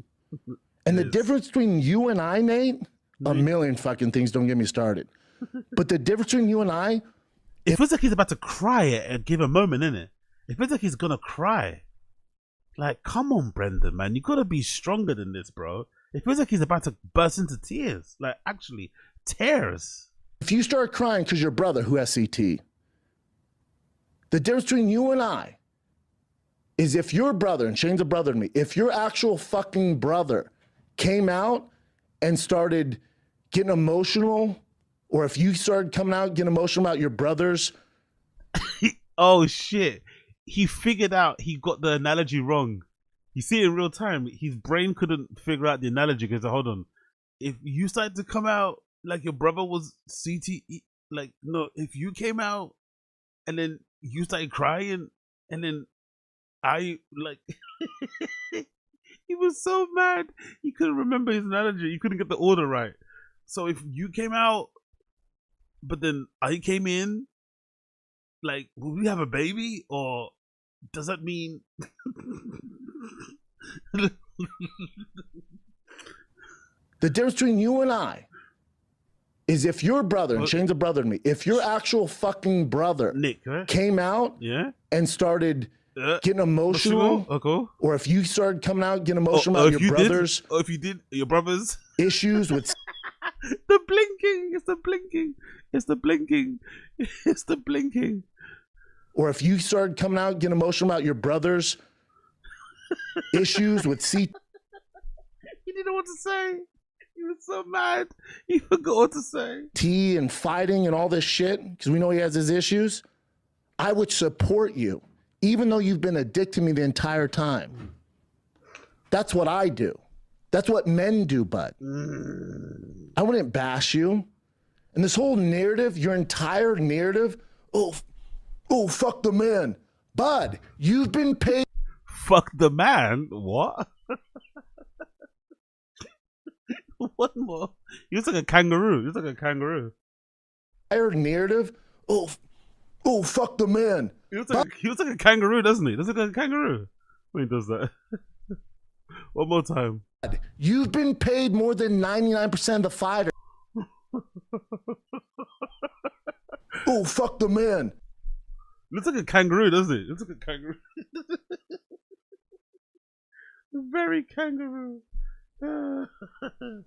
And the difference between you and I, Nate, a million fucking things, don't get me started. But the difference between you and I... It feels like he's about to cry at a given moment, innit? It feels like he's gonna cry. Like, come on, Brendan, man. You gotta be stronger than this, bro. It feels like he's about to burst into tears. Like, actually, tears. If you start crying because your brother who has CT, the difference between you and I is if your brother, and Shane's a brother to me, if your actual fucking brother came out and started getting emotional, or if you started coming out getting emotional about your brothers. Oh, shit. He figured out he got the analogy wrong. You see it in real time. His brain couldn't figure out the analogy because, hold on. If you started to come out like your brother was CTE, like, no, if you came out and then you started crying and then I, like, he was so mad. He couldn't remember his analogy. He couldn't get the order right. So if you came out, but then I came in, like, will we have a baby? Or does that mean... The difference between you and I is if your brother, and Shane's a brother to me, if your actual fucking brother Nick, right? came out and started getting emotional, or if you started coming out getting emotional about your brothers, or if you did your brothers issues with the blinking, it's the blinking, it's the blinking, it's the blinking, or if you started coming out getting emotional about your brothers issues with CT. He didn't know what to say. He was so mad. He forgot what to say. T and fighting and all this shit, because we know he has his issues. I would support you, even though you've been a dick to me the entire time. That's what I do. That's what men do, bud. I wouldn't bash you. And this whole narrative, your entire narrative, oh, fuck the man. Bud, you've been paid. Fuck the man? What? One more. He was like a kangaroo. He was like a kangaroo. Narrative. Oh, fuck the man. He was like a kangaroo, doesn't he? That's like a kangaroo when he does that. One more time. You've been paid more than 99% of the fighters. Oh, fuck the man. Looks like a kangaroo, doesn't it? Looks like a kangaroo. Very kangaroo.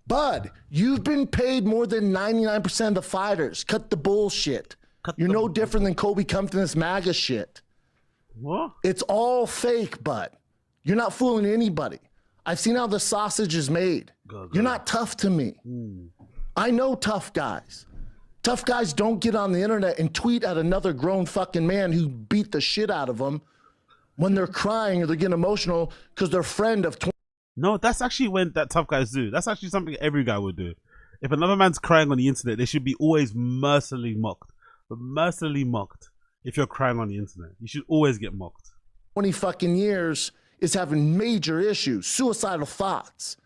Bud, you've been paid more than 99% of the fighters. Cut the bullshit. You're no different than Kobe Compton, this MAGA shit. What? It's all fake, bud. You're not fooling anybody. I've seen how the sausage is made. You're not tough to me. I know tough guys. Tough guys don't get on the internet and tweet at another grown fucking man who beat the shit out of them when they're crying or they're getting emotional because their friend of 20. No, that's actually when that tough guys do. That's actually something every guy would do. If another man's crying on the internet, they should be always mercilessly mocked. But mercilessly mocked if you're crying on the internet. You should always get mocked. 20 fucking years is having major issues, suicidal thoughts.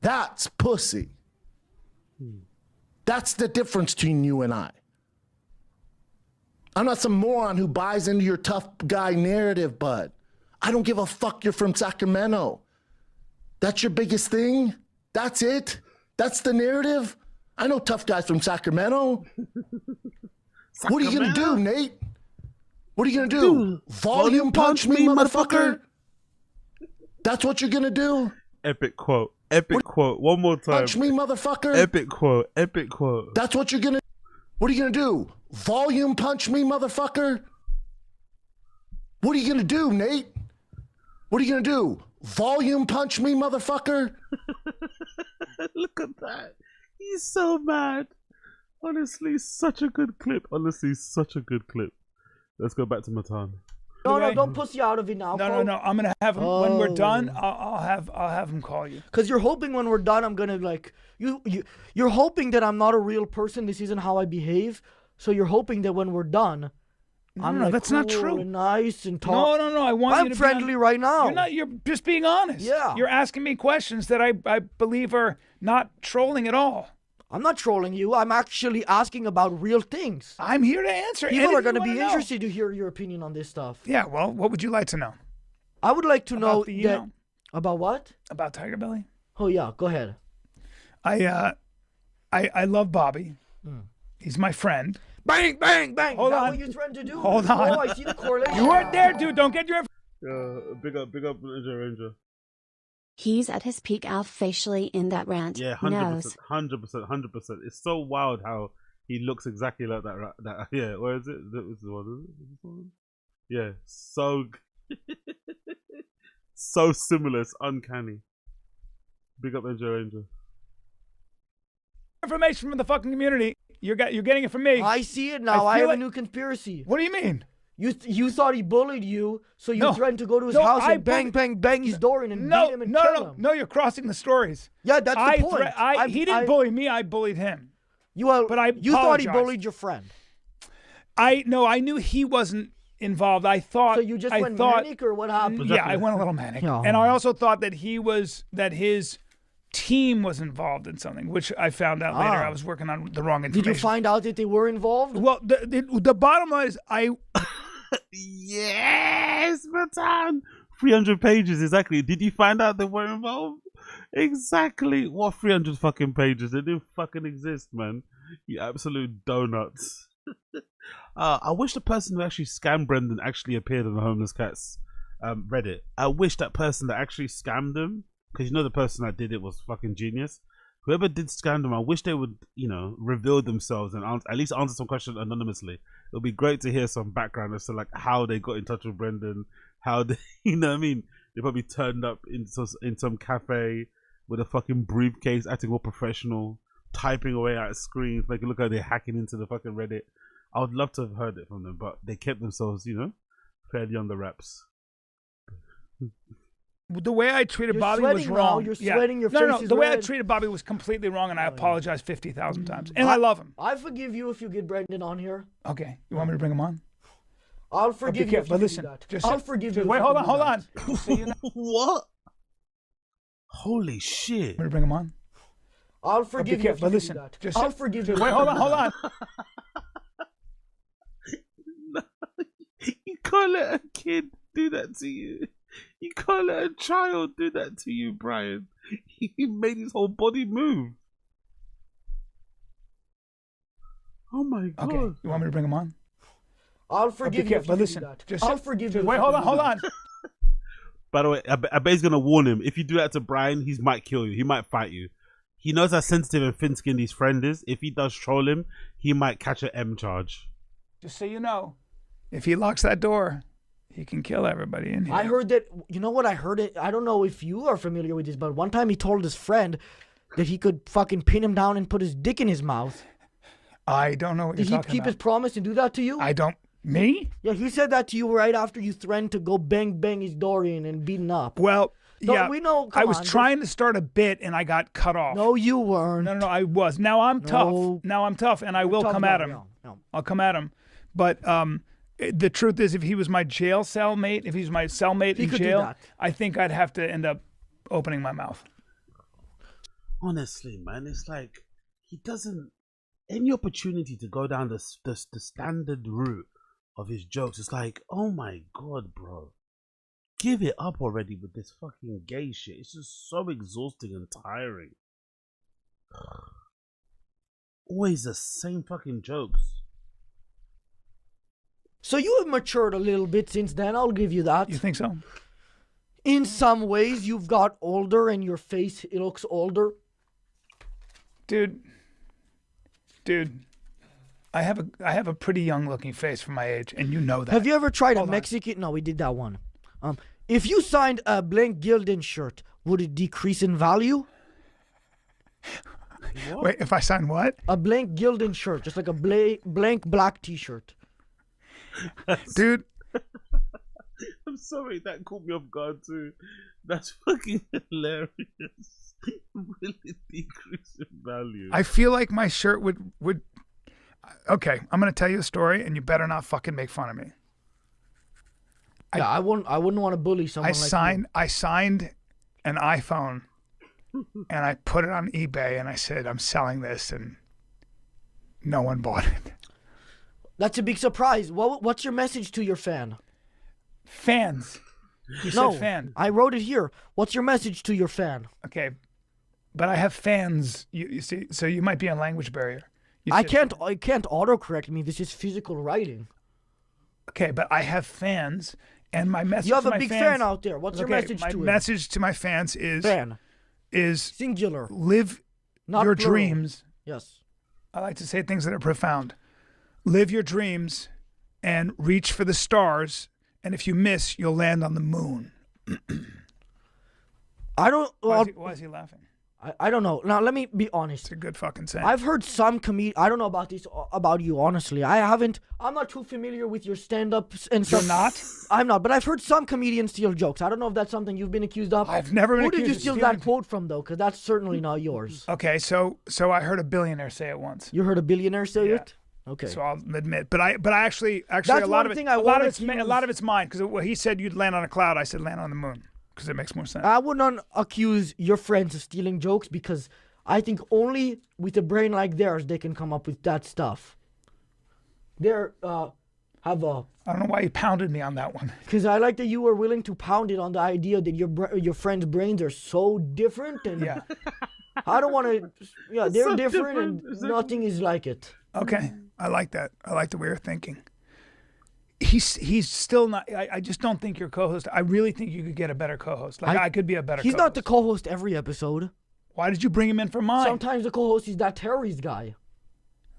That's pussy. That's the difference between you and I. I'm not some moron who buys into your tough guy narrative, bud. I don't give a fuck you're from Sacramento. That's your biggest thing? That's it? That's the narrative? I know tough guys from Sacramento. What are you going to do, Nate? What are you going to do? Volume punch me, motherfucker? That's what you're going to do? Epic quote. Epic quote. One more time. Punch me, motherfucker? Epic quote. Epic quote. That's what you're going to... What are you going to do? Volume punch me, motherfucker? What are you going to do, Nate? What are you going to do? Volume punch me, motherfucker? Look at that. He's so mad. Honestly, such a good clip. Honestly, such a good clip. Let's go back to Matan. No, don't pussy out of it now. No. I'm gonna have him when we're done. I'll have him call you. Because you're hoping when we're done, I'm gonna like you're hoping that I'm not a real person. This isn't how I behave. So you're hoping that when we're done, I'm like that's cool not true. And nice and talk. No. I want you to I'm friendly right now. You're not. You're just being honest. Yeah. You're asking me questions that I believe are not trolling at all. I'm not trolling you. I'm actually asking about real things. I'm here to answer. People are going to be interested to hear your opinion on this stuff. Yeah, well, what would you like to know? I would like to know that about what? About Tiger Belly. Oh yeah, go ahead. I love Bobby. He's my friend. Bang, bang, bang. Hold on. What you're trying to do? Hold on. Oh, I see the correlation. You weren't there, dude. Don't get your. Big up, Ranger. He's at his peak alpha facially in that rant. Yeah, 100%, 100%. It's so wild how he looks exactly like that. Yeah, where is it? This one. Yeah, so so similar. It's uncanny. Big up, Ranger. Information from the fucking community. You're getting it from me. I see it now. I have a new conspiracy. What do you mean? You thought he bullied you, so you threatened to go to his house and bang his door in and beat him and kill him. No, you're crossing the stories. Yeah, that's the point. He didn't bully me. I bullied him. You thought he bullied your friend. I knew he wasn't involved. I thought. So you just went manic, or what happened? Yeah, I went a little manic, and I also thought that his team was involved in something, which I found out later. I was working on the wrong information. Did you find out that they were involved? Well, the bottom line is Yes, Matan. 300 pages, exactly. Did you find out they were involved? Exactly. What 300 fucking pages? They didn't fucking exist, man. You absolute donuts. I wish the person who actually scammed Brendan actually appeared on the Homeless Cats Reddit. I wish that person that actually scammed him, because you know the person that did it was fucking genius. Whoever did scam them, I wish they would, reveal themselves and at least answer some questions anonymously. It would be great to hear some background as to like how they got in touch with Brendan, how they, they probably turned up in some cafe with a fucking briefcase, acting all professional, typing away at screens, making it look like they're hacking into the fucking Reddit. I would love to have heard it from them, but they kept themselves, fairly on the wraps. The way I treated Bobby was wrong. You're sweating. Your face is the way red. I treated Bobby was completely wrong, and I apologize 50,000 times. And I love him. I forgive you if you get Brendan on here. Okay, you want me to bring him on? I'll forgive you if you do that. I'll forgive you. Wait, hold on. What? Holy shit! Want me to bring him on? I'll forgive you if you do that. I'll forgive you. Wait, hold on. No, you can't let a kid do that to you. You can't let a child do that to you, Bryan. He made his whole body move. Oh my god. Okay, you want me to bring him on? I'll forgive you if you do that. I'll forgive you. Wait, hold on. By the way, I bet he's going to warn him. If you do that to Bryan, he might kill you. He might fight you. He knows how sensitive and thin-skinned his friend is. If he does troll him, he might catch an M charge. Just so you know, if he locks that door, he can kill everybody in here. I heard that, you know what I heard it? I don't know if you are familiar with this, but one time he told his friend that he could fucking pin him down and put his dick in his mouth. I don't know what you're talking about. Did he keep his promise and do that to you? Me? Yeah, he said that to you right after you threatened to go bang his door in and beat him up. Well, yeah. We know. I was trying to start a bit and I got cut off. No, you weren't. No, I was. Now I'm tough and I will come at him. No. I'll come at him. But the truth is, if he was my jail cellmate, if he was my cellmate in jail, I think I'd have to end up opening my mouth. Honestly, man, it's like he doesn't. Any opportunity to go down the standard route of his jokes, it's like, oh my god, bro, give it up already with this fucking gay shit. It's just so exhausting and tiring. Always the same fucking jokes. So you have matured a little bit since then, I'll give you that. You think so? In some ways, you've got older and your face, it looks older. Dude, I have a pretty young looking face for my age, and you know that. Have you ever tried a Mexican? No, we did that one. If you signed a blank Gildan shirt, would it decrease in value? What? Wait, if I sign what? A blank Gildan shirt, just like a blank black T-shirt. Dude, Sorry, that caught me off guard too. That's fucking hilarious. Really decrease in value. I feel like my shirt would. Okay, I'm gonna tell you a story, and you better not fucking make fun of me. Yeah, I wouldn't want to bully someone. I signed an iPhone, and I put it on eBay, and I said I'm selling this, and no one bought it. That's a big surprise. What's your message to your fan? Fans. You said fan. I wrote it here. What's your message to your fan? Okay, but I have fans. You see, so you might be on language barrier. I can't autocorrect me. This is physical writing. Okay, but I have fans, and my message. You have to a my big fans, fan out there. What's your message to him? My message to my fans is singular. Live Not your plural. dreams. Yes. I like to say things that are profound. Live your dreams, and reach for the stars. And if you miss, you'll land on the moon. I don't. Why is he laughing? I don't know. Now let me be honest. It's a good fucking saying. I've heard some I don't know about this about you honestly. I'm not too familiar with your stand-ups and stuff. You're not? I'm not. But I've heard some comedians steal jokes. I don't know if that's something you've been accused of. I've never been Who accused did you of steal stealing. that quote from though? Because that's certainly not yours. Okay, so I heard a billionaire say it once. You heard a billionaire say it? Okay. So I'll admit, but I actually That's a lot one of it, thing I a lot wanna of it's mine because he said you'd land on a cloud. I said land on the moon because it makes more sense. I would not accuse your friends of stealing jokes because I think only with a brain like theirs they can come up with that stuff. I don't know why you pounded me on that one. Because I like that you were willing to pound it on the idea that your friends' brains are so different and yeah. I don't want to. Yeah, they're so different and nothing is like it. Okay, I like that. I like the way you're thinking. He's still not. I just don't think you're co-host. I really think you could get a better co-host. Like I could be a better. He's co-host. not the co-host every episode. Why did you bring him in for mine? Sometimes the co-host is that terrorist guy.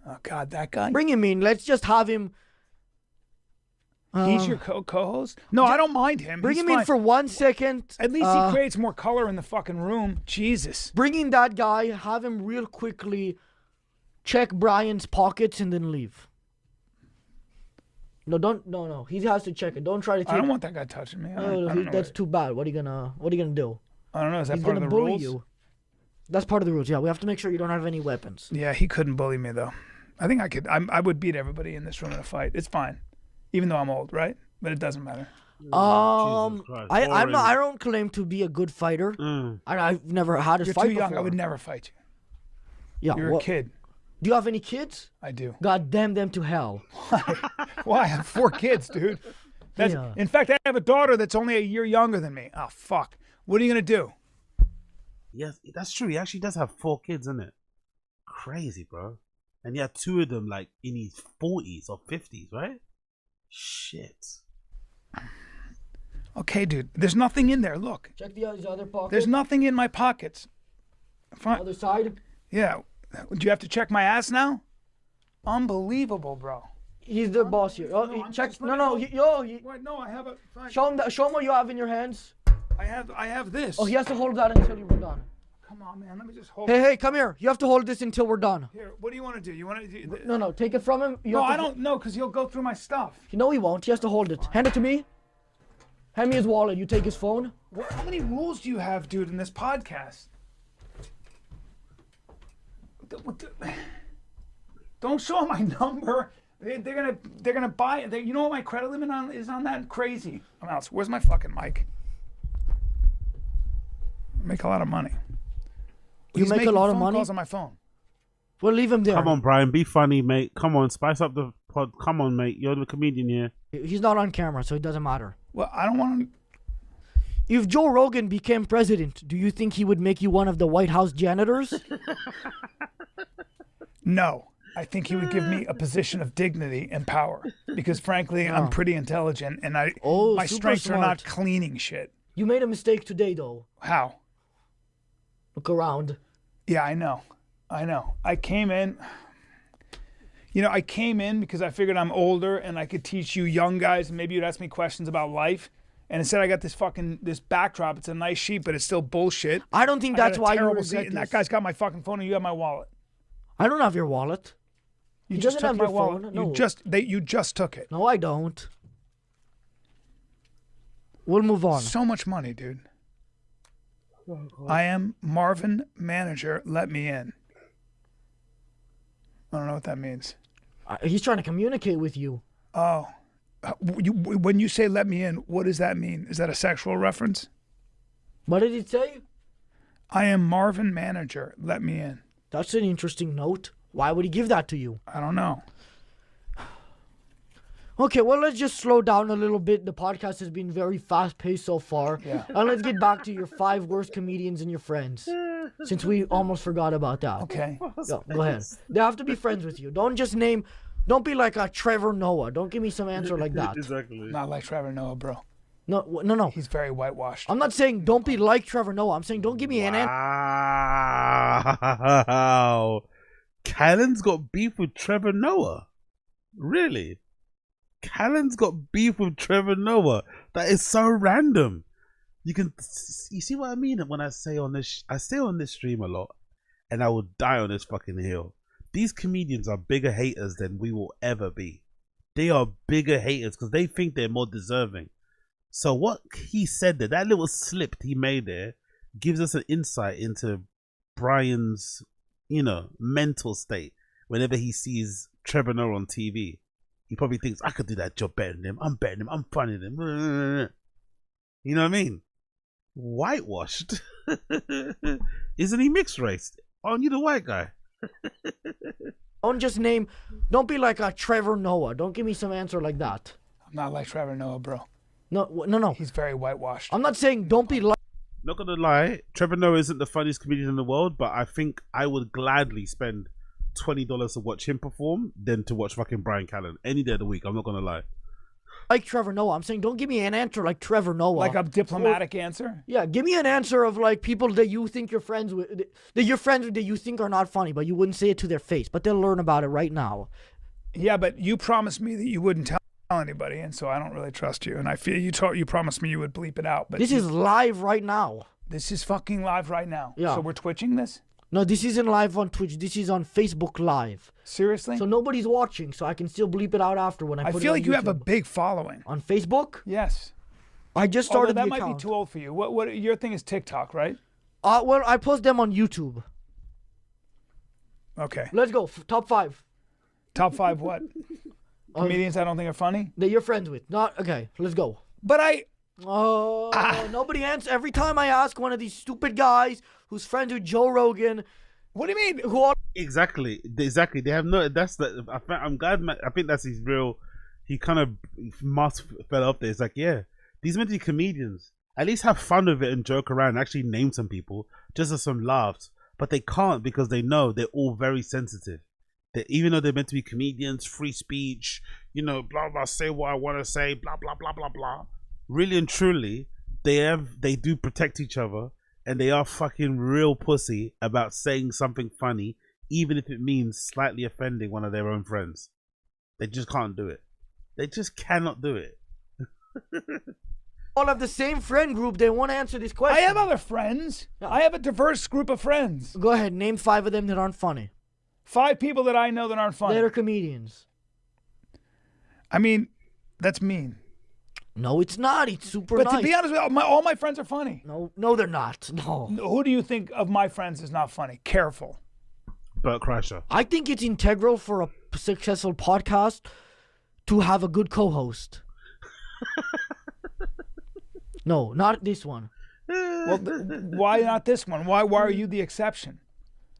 Oh God, that guy. Bring him in. Let's just have him. He's your co-host? No, I don't mind him. Bring He's him fine. in for 1 second. At least he creates more color in the fucking room. Jesus. Bring in that guy. Have him real quickly check Brian's pockets and then leave. No. He has to check it. Don't try to take I don't want that guy touching me. That's too bad. What are you gonna do? I don't know. Is that He's part gonna of the bully rules? you. That's part of the rules. Yeah, we have to make sure you don't have any weapons. Yeah, he couldn't bully me though. I think I could. I would beat everybody in this room in a fight. It's fine, even though I'm old, right? But it doesn't matter. I don't claim to be a good fighter. I've never had a You're fight too young. before. I would never fight you. Yeah, You're a kid. Do you have any kids? I do. God damn them to hell. Why? I have 4 kids, dude. Yeah. In fact, I have a daughter that's only a year younger than me. Oh, fuck. What are you going to do? Yes, that's true. He actually does have 4 kids, isn't it? Crazy, bro. And he had 2 of them like in his 40s or 50s, right? Shit. Okay, dude. There's nothing in there. Look. Check the other pocket. There's nothing in my pockets. Fine. Other side. Yeah. Do you have to check my ass now? Unbelievable, bro. He's the boss here. Check. No. Wait, no, I have a. Fine. Show him what you have in your hands. I have this. Oh, he has to hold that until you're done. Come on, man. Let me just hold. Hey, come here. You have to hold this until we're done. Here. What do you want to do? You want to do? No. Take it from him. No, I don't know, because he'll go through my stuff. No, he won't. He has to hold it. Hand it to me. Hand me his wallet. You take his phone. How many rules do you have, dude, in this podcast? Don't show them my number. They're gonna buy it. You know what my credit limit is on that? Crazy amounts. Where's my fucking mic? I make a lot of money. You make a lot of phone money? calls on my phone. Well, leave him there. Come on, Brian. Be funny, mate. Come on. Spice up the pod. Come on, mate. You're the comedian here. He's not on camera, so it doesn't matter. Well, I don't want to. If Joe Rogan became president, do you think he would make you one of the White House janitors? No. I think he would give me a position of dignity and power because, frankly, I'm pretty intelligent and my strengths are not cleaning shit. You made a mistake today, though. How? Look around. Yeah, I know. I came in. I came in because I figured I'm older and I could teach you young guys, and maybe you'd ask me questions about life. And instead, I got this backdrop. It's a nice sheet, but it's still bullshit. I don't think that's why you regret this. And that guy's got my fucking phone, and you have my wallet. I don't have your wallet. You just took my wallet. No. You just took it. No, I don't. We'll move on. So much money, dude. I am Marvin manager. Let me in. I don't know what that means. He's trying to communicate with you. Oh. When you say let me in, what does that mean? Is that a sexual reference? What did he say? I am Marvin manager. Let me in. That's an interesting note. Why would he give that to you? I don't know. Okay, well, let's just slow down a little bit. The podcast has been very fast-paced so far. Yeah. And let's get back to your 5 worst comedians and your friends. Since we almost forgot about that. Okay. Go ahead. They have to be friends with you. Don't just name... Don't be like a Trevor Noah. Don't give me some answer like that. Exactly. Not like Trevor Noah, bro. No. He's very whitewashed. I'm not saying don't be like Trevor Noah. I'm saying don't give me an answer. Wow. Callen's got beef with Trevor Noah. Really? Callen's got beef with Trevor Noah. That is so random. You see what I mean when I say on this. I say on this stream a lot, and I will die on this fucking hill. These comedians are bigger haters than we will ever be. They are bigger haters because they think they're more deserving. So what he said there, that little slip he made there, gives us an insight into Bryan's, mental state. Whenever he sees Trevor Noah on TV, he probably thinks, I could do that job better than him. I'm better than him. I'm funnier than him. You know what I mean? Whitewashed. Isn't he mixed race? Aren't you the white guy? Don't be like a Trevor Noah. Don't give me some answer like that. I'm not like Trevor Noah, bro. No. He's very whitewashed. I'm not saying don't be like... Not gonna lie, Trevor Noah isn't the funniest comedian in the world, but I think I would gladly spend $20 to watch him perform than to watch fucking Bryan Callen any day of the week. I'm not gonna lie. Like Trevor Noah. I'm saying don't give me an answer like Trevor Noah. Like a diplomatic answer? Yeah, give me an answer of like people that you think you're friends with, that you're friends with that you think are not funny, but you wouldn't say it to their face, but they'll learn about it right now. Yeah, but you promised me that you wouldn't tell anybody, and so I don't really trust you. And I feel you promised me you would bleep it out. But this is live right now. This is fucking live right now. Yeah. So we're twitching this? No, this isn't live on Twitch. This is on Facebook Live. Seriously? So nobody's watching, so I can still bleep it out after when I put it on feel like YouTube. you have a big following. On Facebook? Yes. I just started that the might account. be too old for you. What your thing is TikTok, right? Well, I post them on YouTube. Okay. Let's go. Top 5. Top 5 what? Comedians I don't think are funny? That you're friends with. Okay, let's go. But nobody answers. Every time I ask one of these stupid guys who's friends with Joe Rogan. What do you mean? Exactly. They have no. That's the. I'm glad. I think that's his real. He kind of mask fell off there. It's like, yeah, these meant to be comedians. At least have fun with it and joke around. And actually name some people just as some laughs. But they can't because they know they're all very sensitive. That even though they're meant to be comedians, free speech, blah blah, say what I want to say, blah blah blah blah blah. Really and truly, they do protect each other, and they are fucking real pussy about saying something funny, even if it means slightly offending one of their own friends. They just can't do it. They just cannot do it. All have the same friend group. They won't answer this question. I have other friends. Yeah. I have a diverse group of friends. Go ahead. Name 5 of them that aren't funny. 5 people that I know that aren't funny. That are comedians. I mean, that's mean. No, it's not. It's super nice. But to be honest with you, all my friends are funny. No, they're not. No. Who do you think of my friends is not funny? Careful. Bert Kreischer. I think it's integral for a successful podcast to have a good co-host. No, not this one. Well, why not this one? Why are you the exception?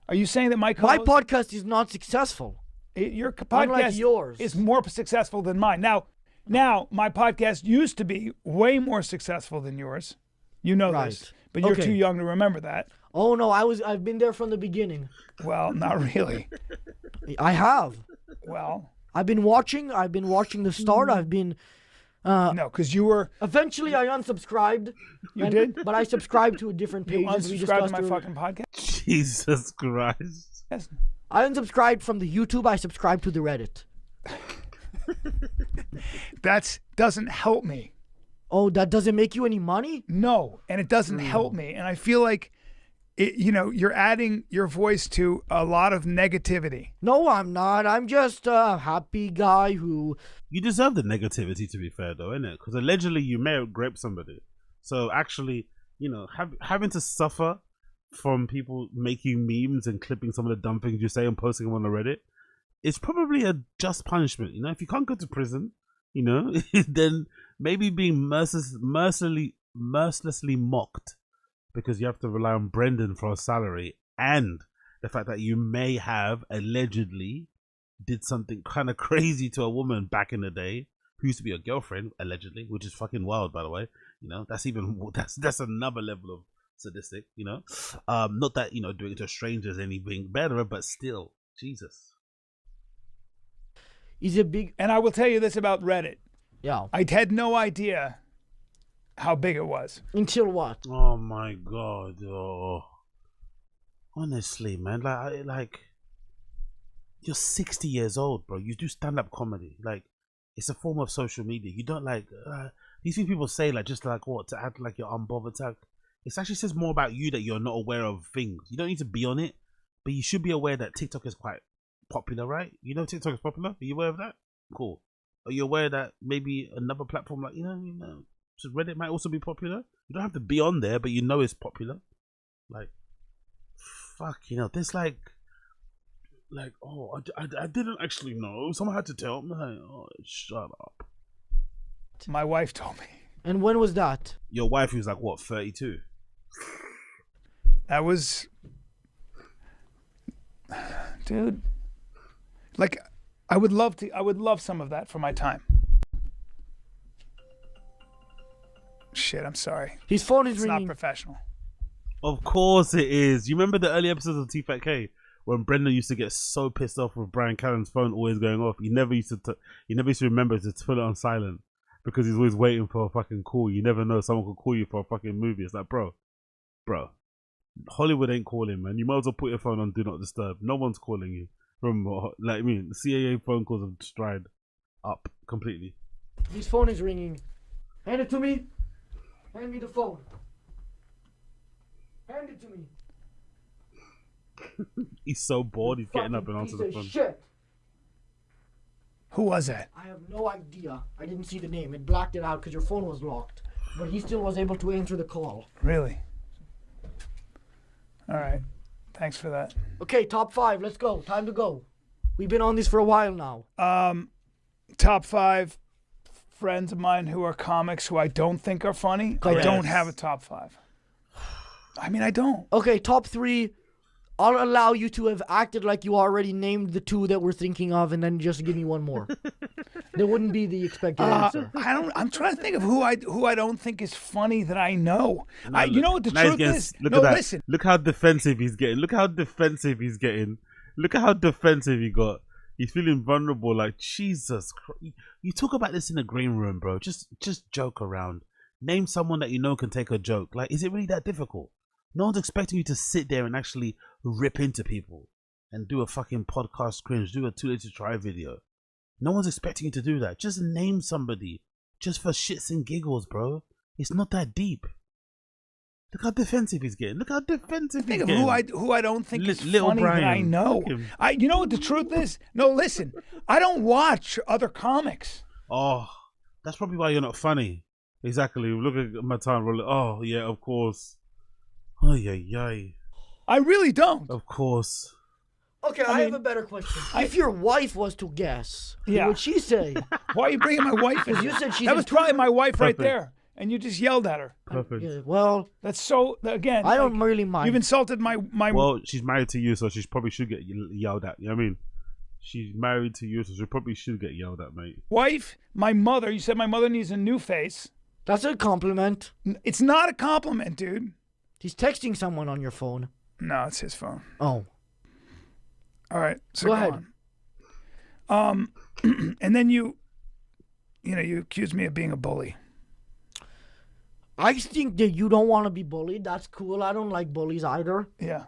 Are you saying that my podcast is not successful? Your podcast yours is more successful than mine. Now, my podcast used to be way more successful than yours. You know this, but you're too young to remember that. Oh no, I've been there from the beginning. Well, not really. I have. Well, I've been watching the start. I've been. No, because you were. Eventually, I unsubscribed. You did, but I subscribed to a different page. You unsubscribed to my fucking podcast. Jesus Christ! Yes. I unsubscribed from the YouTube. I subscribed to the Reddit. That doesn't help me. Oh, that doesn't make you any money? No, and it doesn't help me. And I feel like you're adding your voice to a lot of negativity. No, I'm not. I'm just a happy guy who... You deserve the negativity, to be fair, though, innit? Because allegedly you may have raped somebody. So actually, having to suffer from people making memes and clipping some of the dumb things you say and posting them on the Reddit, it's probably a just punishment. If you can't go to prison, then maybe being mercilessly mocked because you have to rely on Brendan for a salary, and the fact that you may have allegedly did something kind of crazy to a woman back in the day who used to be your girlfriend, allegedly, which is fucking wild, by the way. That's another level of sadistic. Not that doing it to strangers anything better, but still, Jesus. He's a big... And I will tell you this about Reddit. Yeah. I had no idea how big it was. Until what? Oh my God. Oh. Honestly, man. Like you're 60 years old, bro. You do stand-up comedy. Like, it's a form of social media. You don't these things people say, just what, to act like you're unbothered. It actually says more about you that you're not aware of things. You don't need to be on it, but you should be aware that TikTok is quite popular, right? TikTok is popular. Are you aware of that? Cool. Are you aware that maybe another platform so Reddit might also be popular? You don't have to be on there, but it's popular. Fuck, there's I didn't actually know. Someone had to tell me. Oh, shut up. My wife told me. And when was that? Your wife who's 32? That was... Dude. I would love some of that for my time. Shit, I'm sorry. His phone is It's ringing. not professional. Of course it is. You remember the early episodes of TFATK when Brendan used to get so pissed off with Bryan Callen's phone always going off? He never used to remember to put it on silent because he's always waiting for a fucking call. You never know, someone could call you for a fucking movie. It's like, bro, Hollywood ain't calling, man. You might as well put your phone on Do Not Disturb. No one's calling you. The CAA phone calls have dried up completely. His phone is ringing. Hand it to me. Hand me the phone. Hand it to me. He's so bored, he's getting up and answers the phone. Shit. Who was that? I have no idea. I didn't see the name. It blacked it out because your phone was locked. But he still was able to answer the call. Really? All right. Thanks for that. Okay, top 5. Let's go. Time to go. We've been on this for a while now. Top 5 friends of mine who are comics who I don't think are funny. Correct. I don't have a top 5. I mean, I don't. Okay, top 3. I'll allow you to have acted like you already named the 2 that we're thinking of, and then just give me one more. There wouldn't be the expected answer. I'm trying to think of who I don't think is funny that I know. You know what the Now truth is? Look No, at that. listen. Look how defensive he's getting. Look how defensive he got. He's feeling vulnerable. Like, Jesus Christ. You talk about this in the green room, bro. Just joke around. Name someone that you know can take a joke. Like, is it really that difficult? No one's expecting you to sit there and actually rip into people and do a fucking podcast cringe, do a Too Late to Try video. No one's expecting you to do that. Just name somebody. Just for shits and giggles, bro. It's not that deep. Look how defensive he's getting. Think of who I don't think is Little funny Brian. that I know. You know what the truth is? No, listen. I don't watch other comics. Oh, that's probably why you're not funny. Exactly. Look at Matan. Oh, yeah, of course. Oh, yeah. I really don't. Of course. Okay, I have a better question. If your wife was to guess, what would she say? Why are you bringing my wife in? You said she's that was probably my wife right Perfect. there, and you just yelled at her. Perfect. Yeah, well, That's so. Again, I don't really mind. You've insulted my. Well, she's married to you, so she probably should get yelled at. You know what I mean? She's married to you, so she probably should get yelled at, mate. wife, my mother. You said my mother needs a new face. That's a compliment. It's not a compliment, dude. He's texting someone on your phone. No, it's his phone. Oh. All right, so Go ahead. on. And then you accuse me of being a bully. I think that you don't want to be bullied. That's cool. I don't like bullies either. Yeah.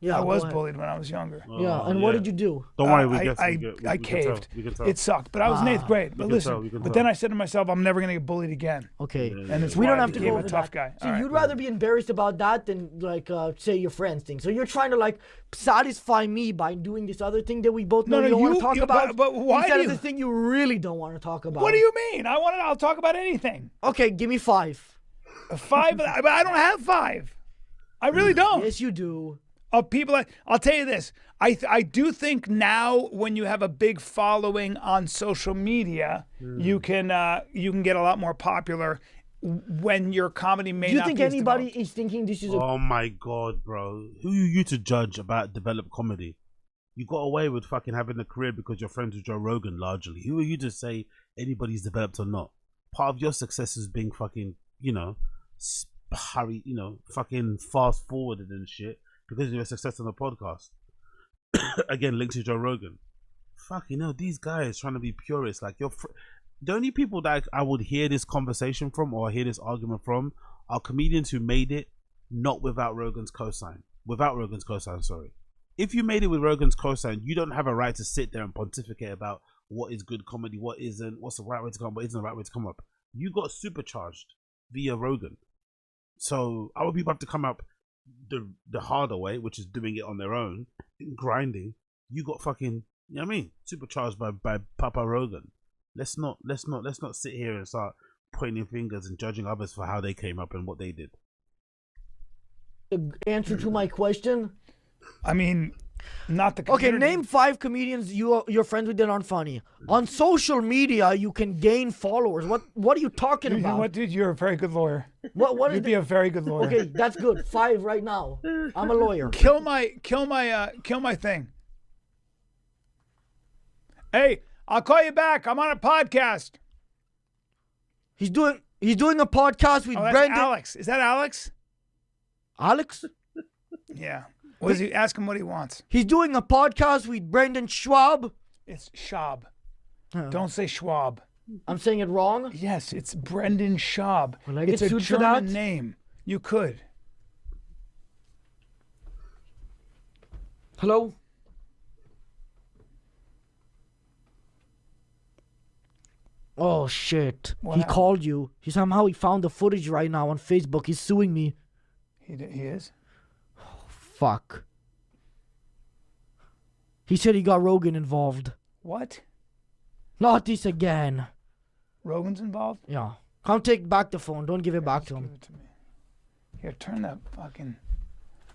Yeah, I go was ahead. bullied when I was younger. Yeah, and what did you do? Don't worry, we I can caved. tell. We can tell. It sucked, but I was in 8th grade. But can listen, tell, we can but tell. then I said to myself, I'm never going to get bullied again. Okay. And it's We why don't I have to became go a over tough that. guy. See, All right. you'd rather be embarrassed about that than like say your friends thing. So you're trying to like satisfy me by doing this other thing that we both know No, you don't want you- to talk you- about. but why instead do of you- the thing you really don't want to talk about. What do you mean? I'll talk about anything. Okay, give me 5. 5, but I don't have 5. I really don't. Yes, you do. Of people, I'll tell you this. I do think now when you have a big following on social media, you can get a lot more popular when your comedy may Do you not think be as anybody developed. is thinking this is a Oh my god, bro! Who are you to judge about developed comedy? You got away with fucking having a career because you're friends with Joe Rogan, largely. Who are you to say anybody's developed or not? Part of your success is being fucking, fucking fast forwarded and shit because of your success on the podcast. Again, linked to Joe Rogan. These guys trying to be purists. Like, the only people that I would hear this conversation from or hear this argument from are comedians who made it not without Rogan's cosign. Sorry. If you made it with Rogan's cosign, you don't have a right to sit there and pontificate about what is good comedy, what isn't, what's the right way to come up, what isn't the right way to come up. You got supercharged via Rogan. So other people have to come up the harder way, which is doing it on their own, grinding. You got fucking, you know what I mean, supercharged by Papa Rogan. Let's not sit here and start pointing fingers and judging others for how they came up and what they did. the answer to my question? I mean, not the Okay, community. name 5 comedians you're friends with that aren't funny. On social media, you can gain followers. What are you talking You know about? what, dude? You're a very good lawyer. What is You'd be a very good lawyer. Okay, that's good. 5 right now. I'm a lawyer. Kill my thing. Hey, I'll call you back. I'm on a podcast. He's doing a podcast with Oh, that's Brendan. Alex. Is that Alex? Alex? Yeah. What is he? Ask him what he wants. He's doing a podcast with Brendan Schwab. It's Schaub. Oh. Don't say Schwab. I'm saying it wrong. Yes, it's Brendan Schaub. Will I get It's a sued for German that? name. You could. Hello? Oh shit. What He happened? called you. He found the footage right now on Facebook. He's suing me. He is? Fuck. He said he got Rogan involved. What? Not this again. Rogan's involved? Yeah. Come take back the phone. Don't give it back to Give him. it to me. Here, turn that fucking...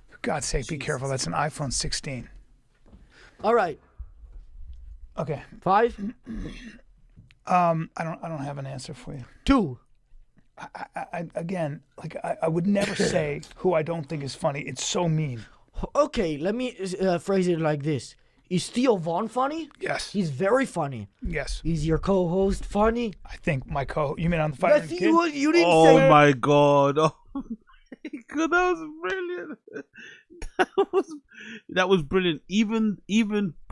For God's sake, be careful. That's an iPhone 16. All right. Okay. 5, I don't have an answer for you. 2. I would never say who I don't think is funny. It's so mean. Okay, let me phrase it like this. Is Theo Vaughn funny? Yes. He's very funny. Yes. Is your co-host funny? I think my you mean on the Fighter Yes, and Kid? you didn't Oh say. my god! Oh my god, that was brilliant. That was brilliant. Even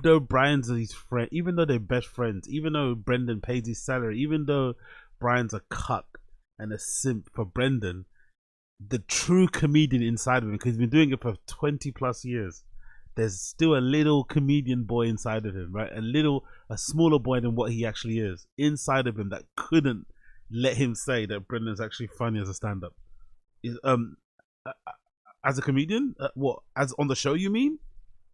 though Brian's his friend, even though they're best friends, even though Brendan pays his salary, even though Brian's a cuck and a simp for Brendan, the true comedian inside of him, because he's been doing it for 20 plus years, there's still a little comedian boy inside of him, right? A smaller boy than what he actually is inside of him that couldn't let him say that Brendan's actually funny as a stand-up. As a comedian, what? As on the show, you mean?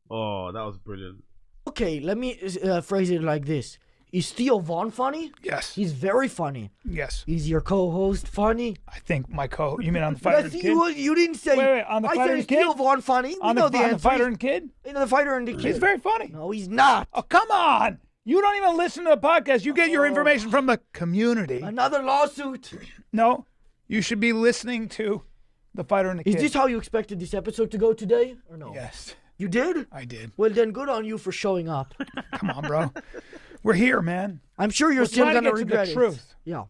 Oh, that was brilliant. Okay, let me phrase it like this. Is Theo Vaughn funny? Yes. He's very funny. Yes. Is your co-host funny? I think my you mean on the Fighter Yes, and Kid? you didn't say. Wait, on the I Fighter said and is Kid? Theo Vaughn funny? We On know the answer. Fighter and Kid? You know the Fighter and the Kid. He's very funny. No, he's not. Oh, come on. You don't even listen to the podcast. You get your information from the community. Another lawsuit. No, you should be listening to the Fighter and the Kid. Is this how you expected this episode to go today, or no? Yes, You did? I did. Well, then good on you for showing up. Come on, bro. We're here, man. I'm sure you're We're still trying to gonna get to regret the it. truth. Yeah.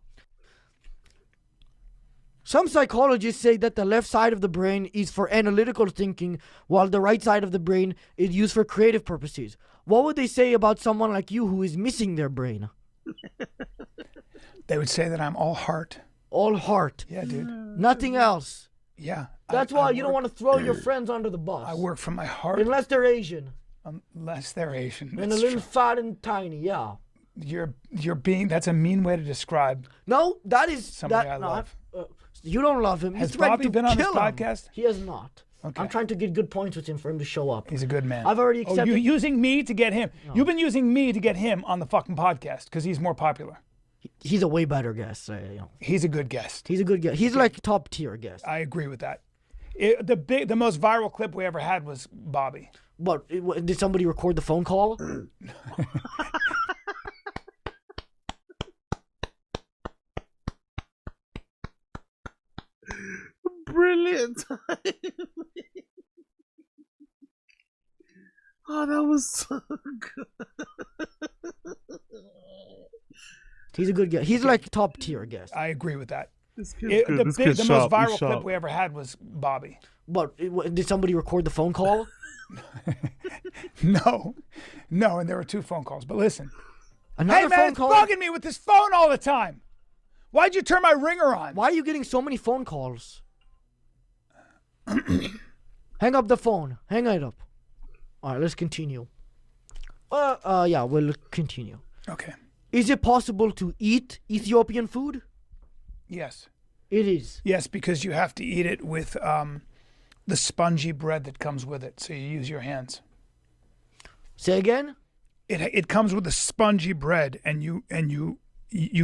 Some psychologists say that the left side of the brain is for analytical thinking, while the right side of the brain is used for creative purposes. What would they say about someone like you who is missing their brain? They would say that I'm all heart. All heart. Yeah, dude. Nothing else. Yeah. That's why you don't want to throw your friends under the bus. I work from my heart. Unless they're Asian. Unless they're Asian. And a little fat and tiny, yeah. That's a mean way to describe. No, that is somebody I love. You don't love him. Has Bobby been on this podcast? He has not. Okay. I'm trying to get good points with him for him to show up. He's a good man. I've already accepted. Oh, you're using me to get him. No. You've been using me to get him on the fucking podcast because he's more popular. He's a way better guest. He's a good guest. He's a good guest. He's like top tier guest. I agree with that. The most viral clip we ever had was Bobby. What? Did somebody record the phone call? Brilliant. Oh, that was so good. He's a good guest. He's like top tier guest. I agree with that. The most viral clip we ever had was Bobby. But did somebody record the phone call? No, and there were 2 phone calls. But listen, Another hey man, phone it's call? bugging me with this phone all the time. Why'd you turn my ringer on? Why are you getting so many phone calls? Hang up the phone. Hang it up. All right, let's continue. Yeah, we'll continue. Okay. Is it possible to eat Ethiopian food? Yes. It is. Yes, because you have to eat it with the spongy bread that comes with it. So you use your hands. Say again? It comes with a spongy bread, and you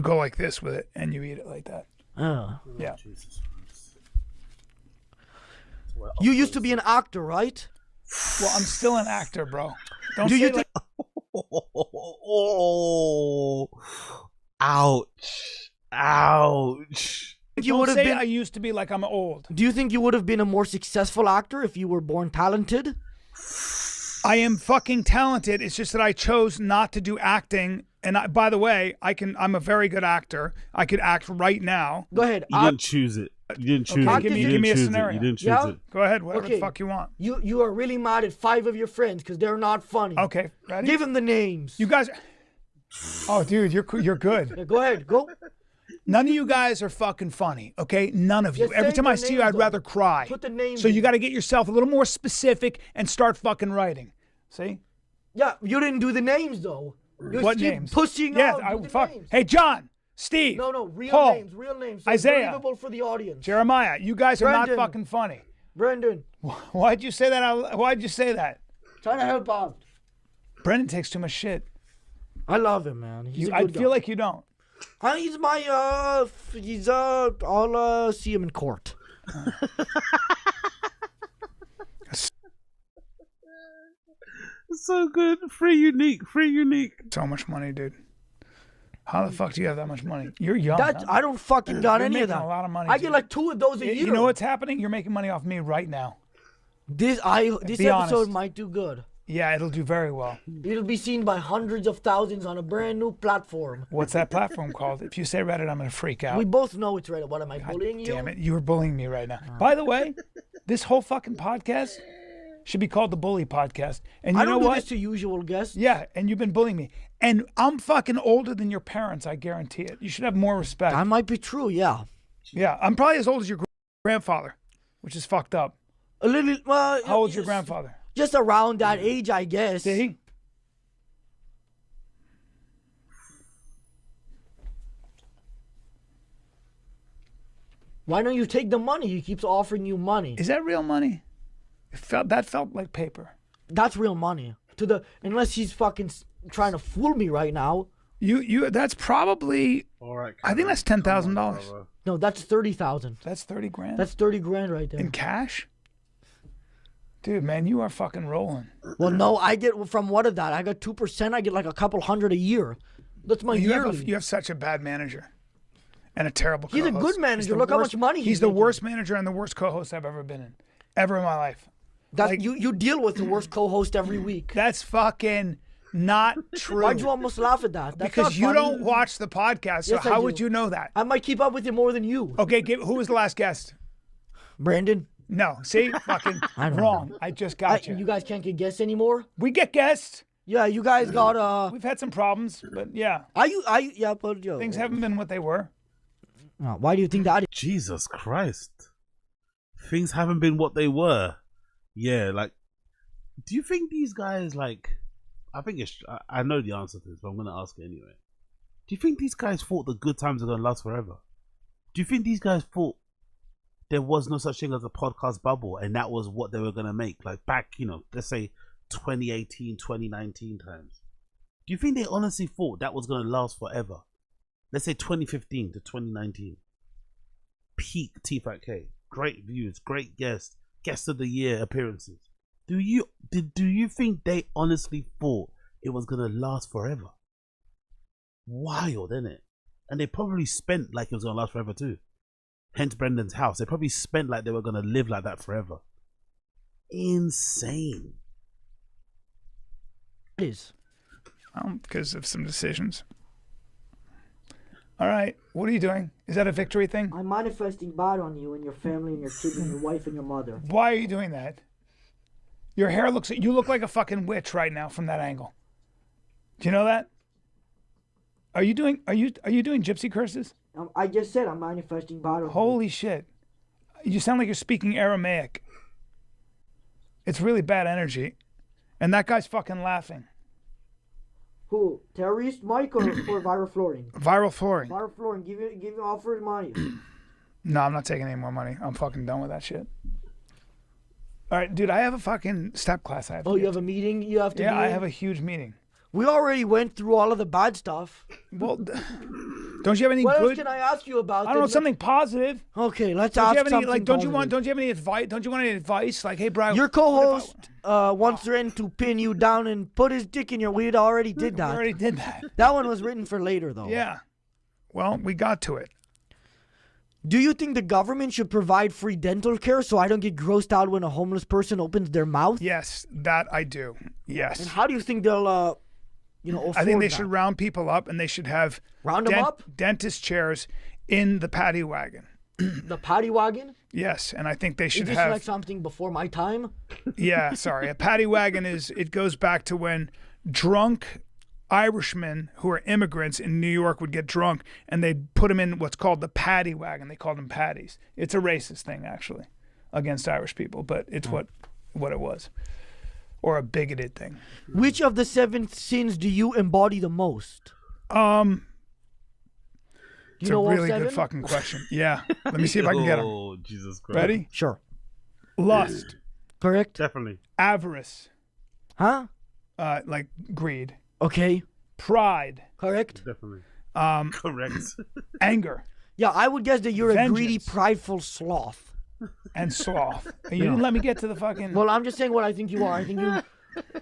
go like this with it, and you eat it like that. Oh. Yeah. You used to be an actor, right? Well, I'm still an actor, bro. Don't Do say you like, think? Oh, ouch, ouch. You don't would have say been. I used to be like I'm old. Do you think you would have been a more successful actor if you were born talented? I am fucking talented. It's just that I chose not to do acting. And by the way, I'm a very good actor. I could act right now. Go ahead. You didn't choose it. You didn't choose Okay, it. give me a scenario. You didn't choose Yeah? it. Go ahead, whatever the fuck you want. You are really mad at 5 of your friends because they're not funny. Okay, ready? Give them the names. You guys. Oh, dude, you're good. Yeah, go ahead. Go. None of you guys are fucking funny, okay? None of you. Just Every say time I their see you, names, I'd though. rather cry. Put the names So you in. got to get yourself a little more specific and start fucking writing. See? Yeah, you didn't do the names though. You What keep names? Pushing Yeah, out. Do the fuck. names. Hey, John, Steve. No, real Paul, names. Real names. So Isaiah. It's believable for the audience. Jeremiah, you guys are Brendan. not fucking funny. Brendan, Why'd you say that? Why'd you say that? trying to help out. Brendan takes too much shit. I love him, man. He's a I good feel guy. like you don't. He's my I'll see him in court. So good. Free unique. So much money, dude. How the fuck do you have that much money? You're young. That huh? I don't fucking got You're any of making that. a lot of money, I dude. get like 2 of those a year. You know what's happening? You're making money off me right now. This Be episode honest. might do good. Yeah, it'll do very well. It'll be seen by hundreds of thousands on a brand new platform. What's that platform called? If you say Reddit, I'm gonna freak out. We both know it's Reddit. What am I bullying you? Damn it, you are bullying me right now. By the way, this whole fucking podcast should be called the Bully Podcast. And you I know don't do what? this to usual guests. Yeah, and you've been bullying me. And I'm fucking older than your parents, I guarantee it. You should have more respect. That might be true. Yeah. Yeah, I'm probably as old as your grandfather, which is fucked up. A little. How old's your grandfather? Just around that age, I guess. See? Why don't you take the money? He keeps offering you money. Is that real money? That felt like paper. That's real money. Unless he's fucking trying to fool me right now. That's probably. All right. I think that's $10,000. No, that's 30,000. That's 30 grand. That's 30 grand right there. In cash? Dude, man, you are fucking rolling. Well, no, I get from what of that? I got 2%. I get like a couple hundred a year. That's my yearly. You have such a bad manager. And a terrible He's a co-host. good manager. Look how much money he's he's the making. worst manager and the worst co-host I've ever been in. Ever in my life. You deal with the worst co-host every week. That's fucking not true. Why'd you almost laugh at that? That's Because not you funny. don't watch the podcast, so Yes, I how do. would you know that? I might keep up with you more than you. Okay, who was the last guest? Brandon? No, see? Fucking I don't wrong. know. I just got you. You guys can't get guests anymore? We get guests. Yeah, you guys got We've had some problems, but yeah. Yeah, but yo. Things haven't been what they were. Why do you think that is? Jesus Christ. things haven't been what they were. Yeah, like, do you think these guys, like, I know the answer to this, but I'm going to ask it anyway. Do you think these guys thought the good times are going to last forever? Do you think these guys thought there was no such thing as a podcast bubble and that was what they were going to make? Like back, let's say 2018, 2019 times. Do you think they honestly thought that was going to last forever? Let's say 2015 to 2019. Peak TFATK. Great views, great guests, guest of the year appearances. Do you think they honestly thought it was going to last forever? Wild, isn't it? And they probably spent like it was going to last forever too. Hence Brendan's house. They probably spent like they were going to live like that forever. Insane. It is. Because of some decisions. All right. What are you doing? Is that a victory thing? I'm manifesting bad on you and your family and your kids and your wife and your mother. Why are you doing that? Your hair you look like a fucking witch right now from that angle. Do you know that? Are you doing gypsy curses? I just said I'm manifesting bad on you. Holy shit. You sound like you're speaking Aramaic. It's really bad energy. And that guy's fucking laughing. Who? Terrorist Mike or viral flooring? Viral flooring. Viral flooring. Give him offer his money. No, I'm not taking any more money. I'm fucking done with that shit. All right, dude, I have a fucking step class I have to you have a meeting you have to Yeah, be I in? have a huge meeting. We already went through all of the bad stuff. Well, don't you have any what good... else can I ask you about? I don't know, something positive. Okay, let's don't ask you have any, something like, don't positive. you have any advice? Don't you want any advice? Like, hey, Brian... Your co-host wants Ren to pin you down and put his dick in your... We already did that. We already did that. That one was written for later, though. Yeah. Well, we got to it. Do you think the government should provide free dental care so I don't get grossed out when a homeless person opens their mouth? Yes, that I do. Yes. And how do you think they'll... I think they should round people up and they should have round them up? Dentist chairs in the paddy wagon. The paddy wagon? Yes, and I think they should Is this have like something before my time? Yeah, sorry. A paddy wagon it goes back to when drunk Irishmen who are immigrants in New York would get drunk and they'd put them in what's called the paddy wagon. They called them paddies. It's a racist thing actually against Irish people, but it's what it was. Or a bigoted thing. Which of the 7 sins do you embody the most? It's a really good fucking question. Yeah. Let me see if I can get them. Oh, Jesus Christ. Ready? Sure. Lust. Correct. Definitely. Avarice. Huh? Like greed. Okay. Pride. Correct. Definitely. Correct. Anger. Yeah, I would guess that you're Vengeance. a greedy, prideful sloth. And sloth. You didn't let me get to the fucking... Well, I'm just saying what I think you are. I think you...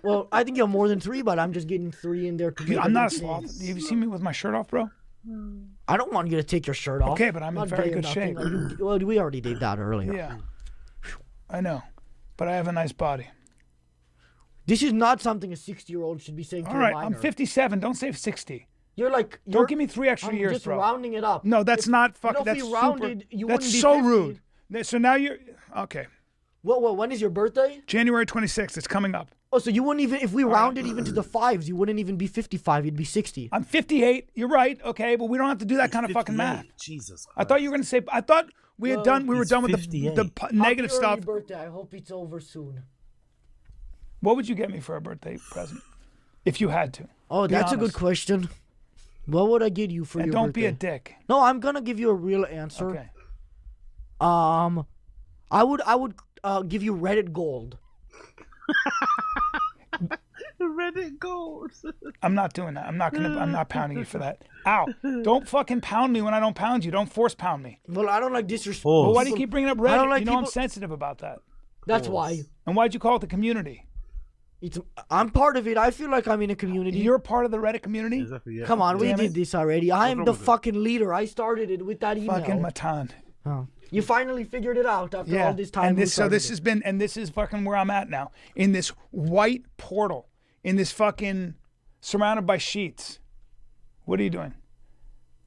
Well, I think you're more than 3, but I'm just getting 3 in there. I'm not a sloth. Have you seen me with my shirt off, bro? I don't want you to take your shirt off. Okay, but I'm in not very gay or good nothing. shape. Well, we already did that earlier. Yeah. I know. But I have a nice body. This is not something a 60-year-old should be saying to All right, a minor. I'm 57. Don't say 60. You're like... Don't give me 3 extra I'm years, just bro. rounding it up. No, that's not fucking... if That's we rounded, super... you That's wouldn't be so 50. rude. So now you're... Okay. Well, when is your birthday? January 26th. It's coming up. Oh, so you wouldn't even... If we rounded even to the 5s, you wouldn't even be 55. You'd be 60. I'm 58. You're right. Okay, but we don't have to do that kind of fucking math. Jesus Christ. I thought you were going to say... I thought we had done... We were done with the negative Happy stuff. early birthday. I hope it's over soon. What would you get me for a birthday present? If you had to. Oh, Be that's a good honest. question. What would I get you for And your don't birthday? be a dick. No, I'm gonna give you a real answer. Okay. I would give you Reddit gold. Reddit gold. I'm not doing that. I'm not pounding you for that. Ow. Don't fucking pound me when I don't pound you. Don't force pound me. Well, I don't like disrespect. Well, why do you keep bringing up Reddit? I don't like you know I'm people- sensitive about that. That's why. And why'd you call it the community? I'm part of it. I feel like I'm in a community. You're part of the Reddit community? Exactly, yeah. Come on, we Damn did it. this already. I am wrong the with it? fucking leader. I started it with that email. Fucking Matan. Oh. You finally figured it out after all this time. And we this started it. has been, and this is fucking where I'm at now. In this white portal. In this fucking surrounded by sheets. What are you doing?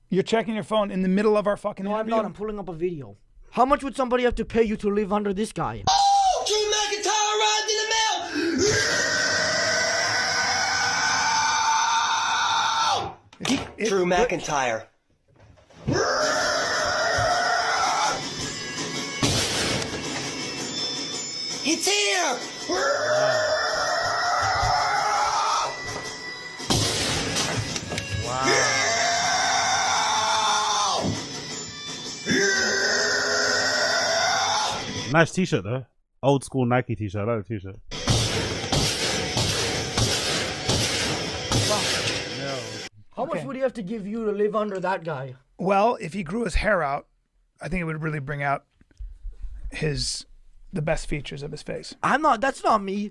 You're checking your phone in the middle of our fucking No, I'm interview? not. I'm pulling up a video. How much would somebody have to pay you to live under this guy? Oh, Drew McIntyre arrived in the mail. Drew McIntyre. It's here! Nice t-shirt though. Old school Nike t-shirt. I like the t-shirt. How much would he have to give you to live under that guy? Well, if he grew his hair out, I think it would really bring out the best features of his face. That's not me.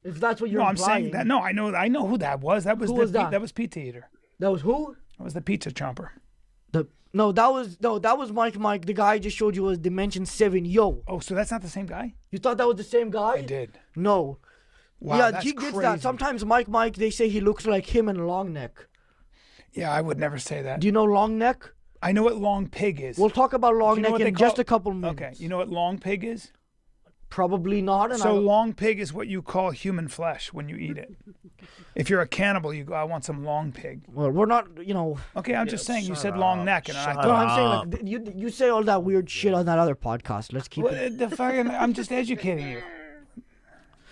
If that's what you're I'm implying. saying that. No, I know who that was. That was Who was that? That was Pizza Eater. That was who? That was the pizza chomper. That was Mike. The guy I just showed you was Dimension 7. Yo. Oh, so that's not the same guy? You thought that was the same guy? I did. No. Wow, yeah, that's he gets crazy. that. Sometimes Mike, they say he looks like him in long neck. Yeah, I would never say that. Do you know long neck? I know what long pig is. We'll talk about long neck in just a couple minutes. Okay, you know what long pig is? Probably not. So long pig is what you call human flesh when you eat it. If you're a cannibal, you go, I want some long pig. Well, we're not, Okay, I'm just saying. You said long neck, and I thought. No, I'm saying like you say all that weird shit on that other podcast. Let's keep it. I'm just educating you.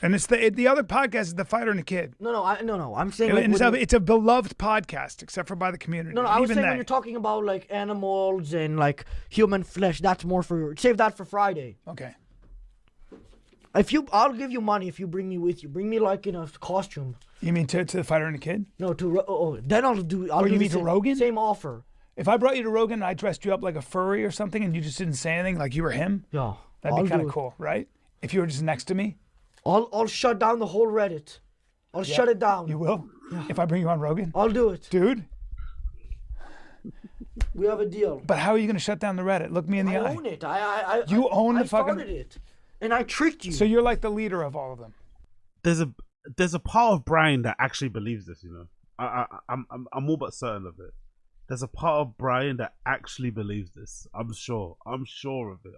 And it's the other podcast is The Fighter and the Kid. No. I'm saying It's a beloved podcast, except for by the community. No, I was saying when you're talking about like animals and like human flesh, that's more for save that for Friday. Okay. I'll give you money if you bring me with you. Bring me like in a costume. You mean to The Fighter and the Kid? No, then I'll do. You mean to Rogan? Same offer. If I brought you to Rogan and I dressed you up like a furry or something and you just didn't say anything, like you were him, yeah, that'd be kind of cool, right? If you were just next to me. I'll shut down the whole Reddit. I'll shut it down. You will? Yeah. If I bring you on Rogan? I'll do it. Dude? We have a deal. But how are you going to shut down the Reddit? Look me in the eye. I own it. You own the fucking... I started it. And I tricked you. So you're like the leader of all of them. There's a part of Bryan that actually believes this, I'm all but certain of it. There's a part of Bryan that actually believes this. I'm sure of it.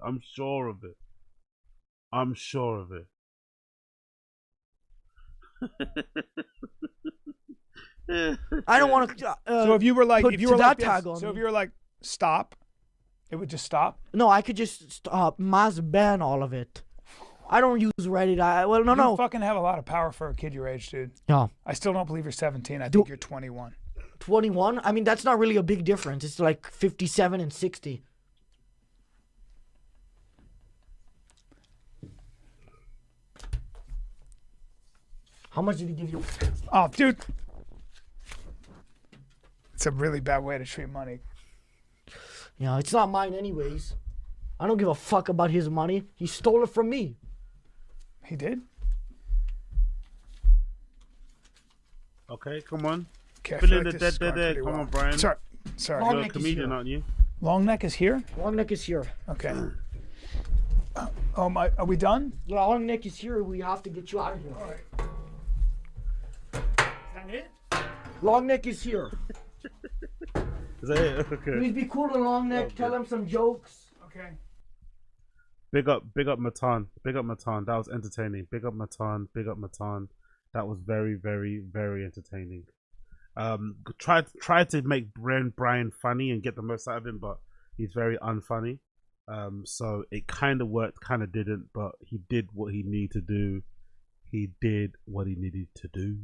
I don't want to. So if you were like, if you were like, stop, it would just stop. No, I could just stop, mass ban all of it. I don't use Reddit. No. You fucking have a lot of power for a kid your age, dude. Yeah. I still don't believe you're 17. I think you're 21. 21? I mean, that's not really a big difference. It's like 57 and 60. How much did he give you? Oh, dude. It's a really bad way to treat money. Yeah, it's not mine anyways. I don't give a fuck about his money. He stole it from me. He did? Okay, come on. Okay, Fill in the dead. Come on, Bryan. Sorry. You're a comedian, aren't you? Long neck is here? Long neck is here. Okay. Are we done? Long neck is here. We have to get you out of here. All right. Is that it? Long neck is here. Is that it? Okay. Please be cool to long neck. Tell him some jokes. Okay. Big up Matan. That was entertaining. Big up Matan. That was very, very, very entertaining. Try to make Bryan funny and get the most out of him, but he's very unfunny. So it kind of worked, kind of didn't, but he did what he needed to do.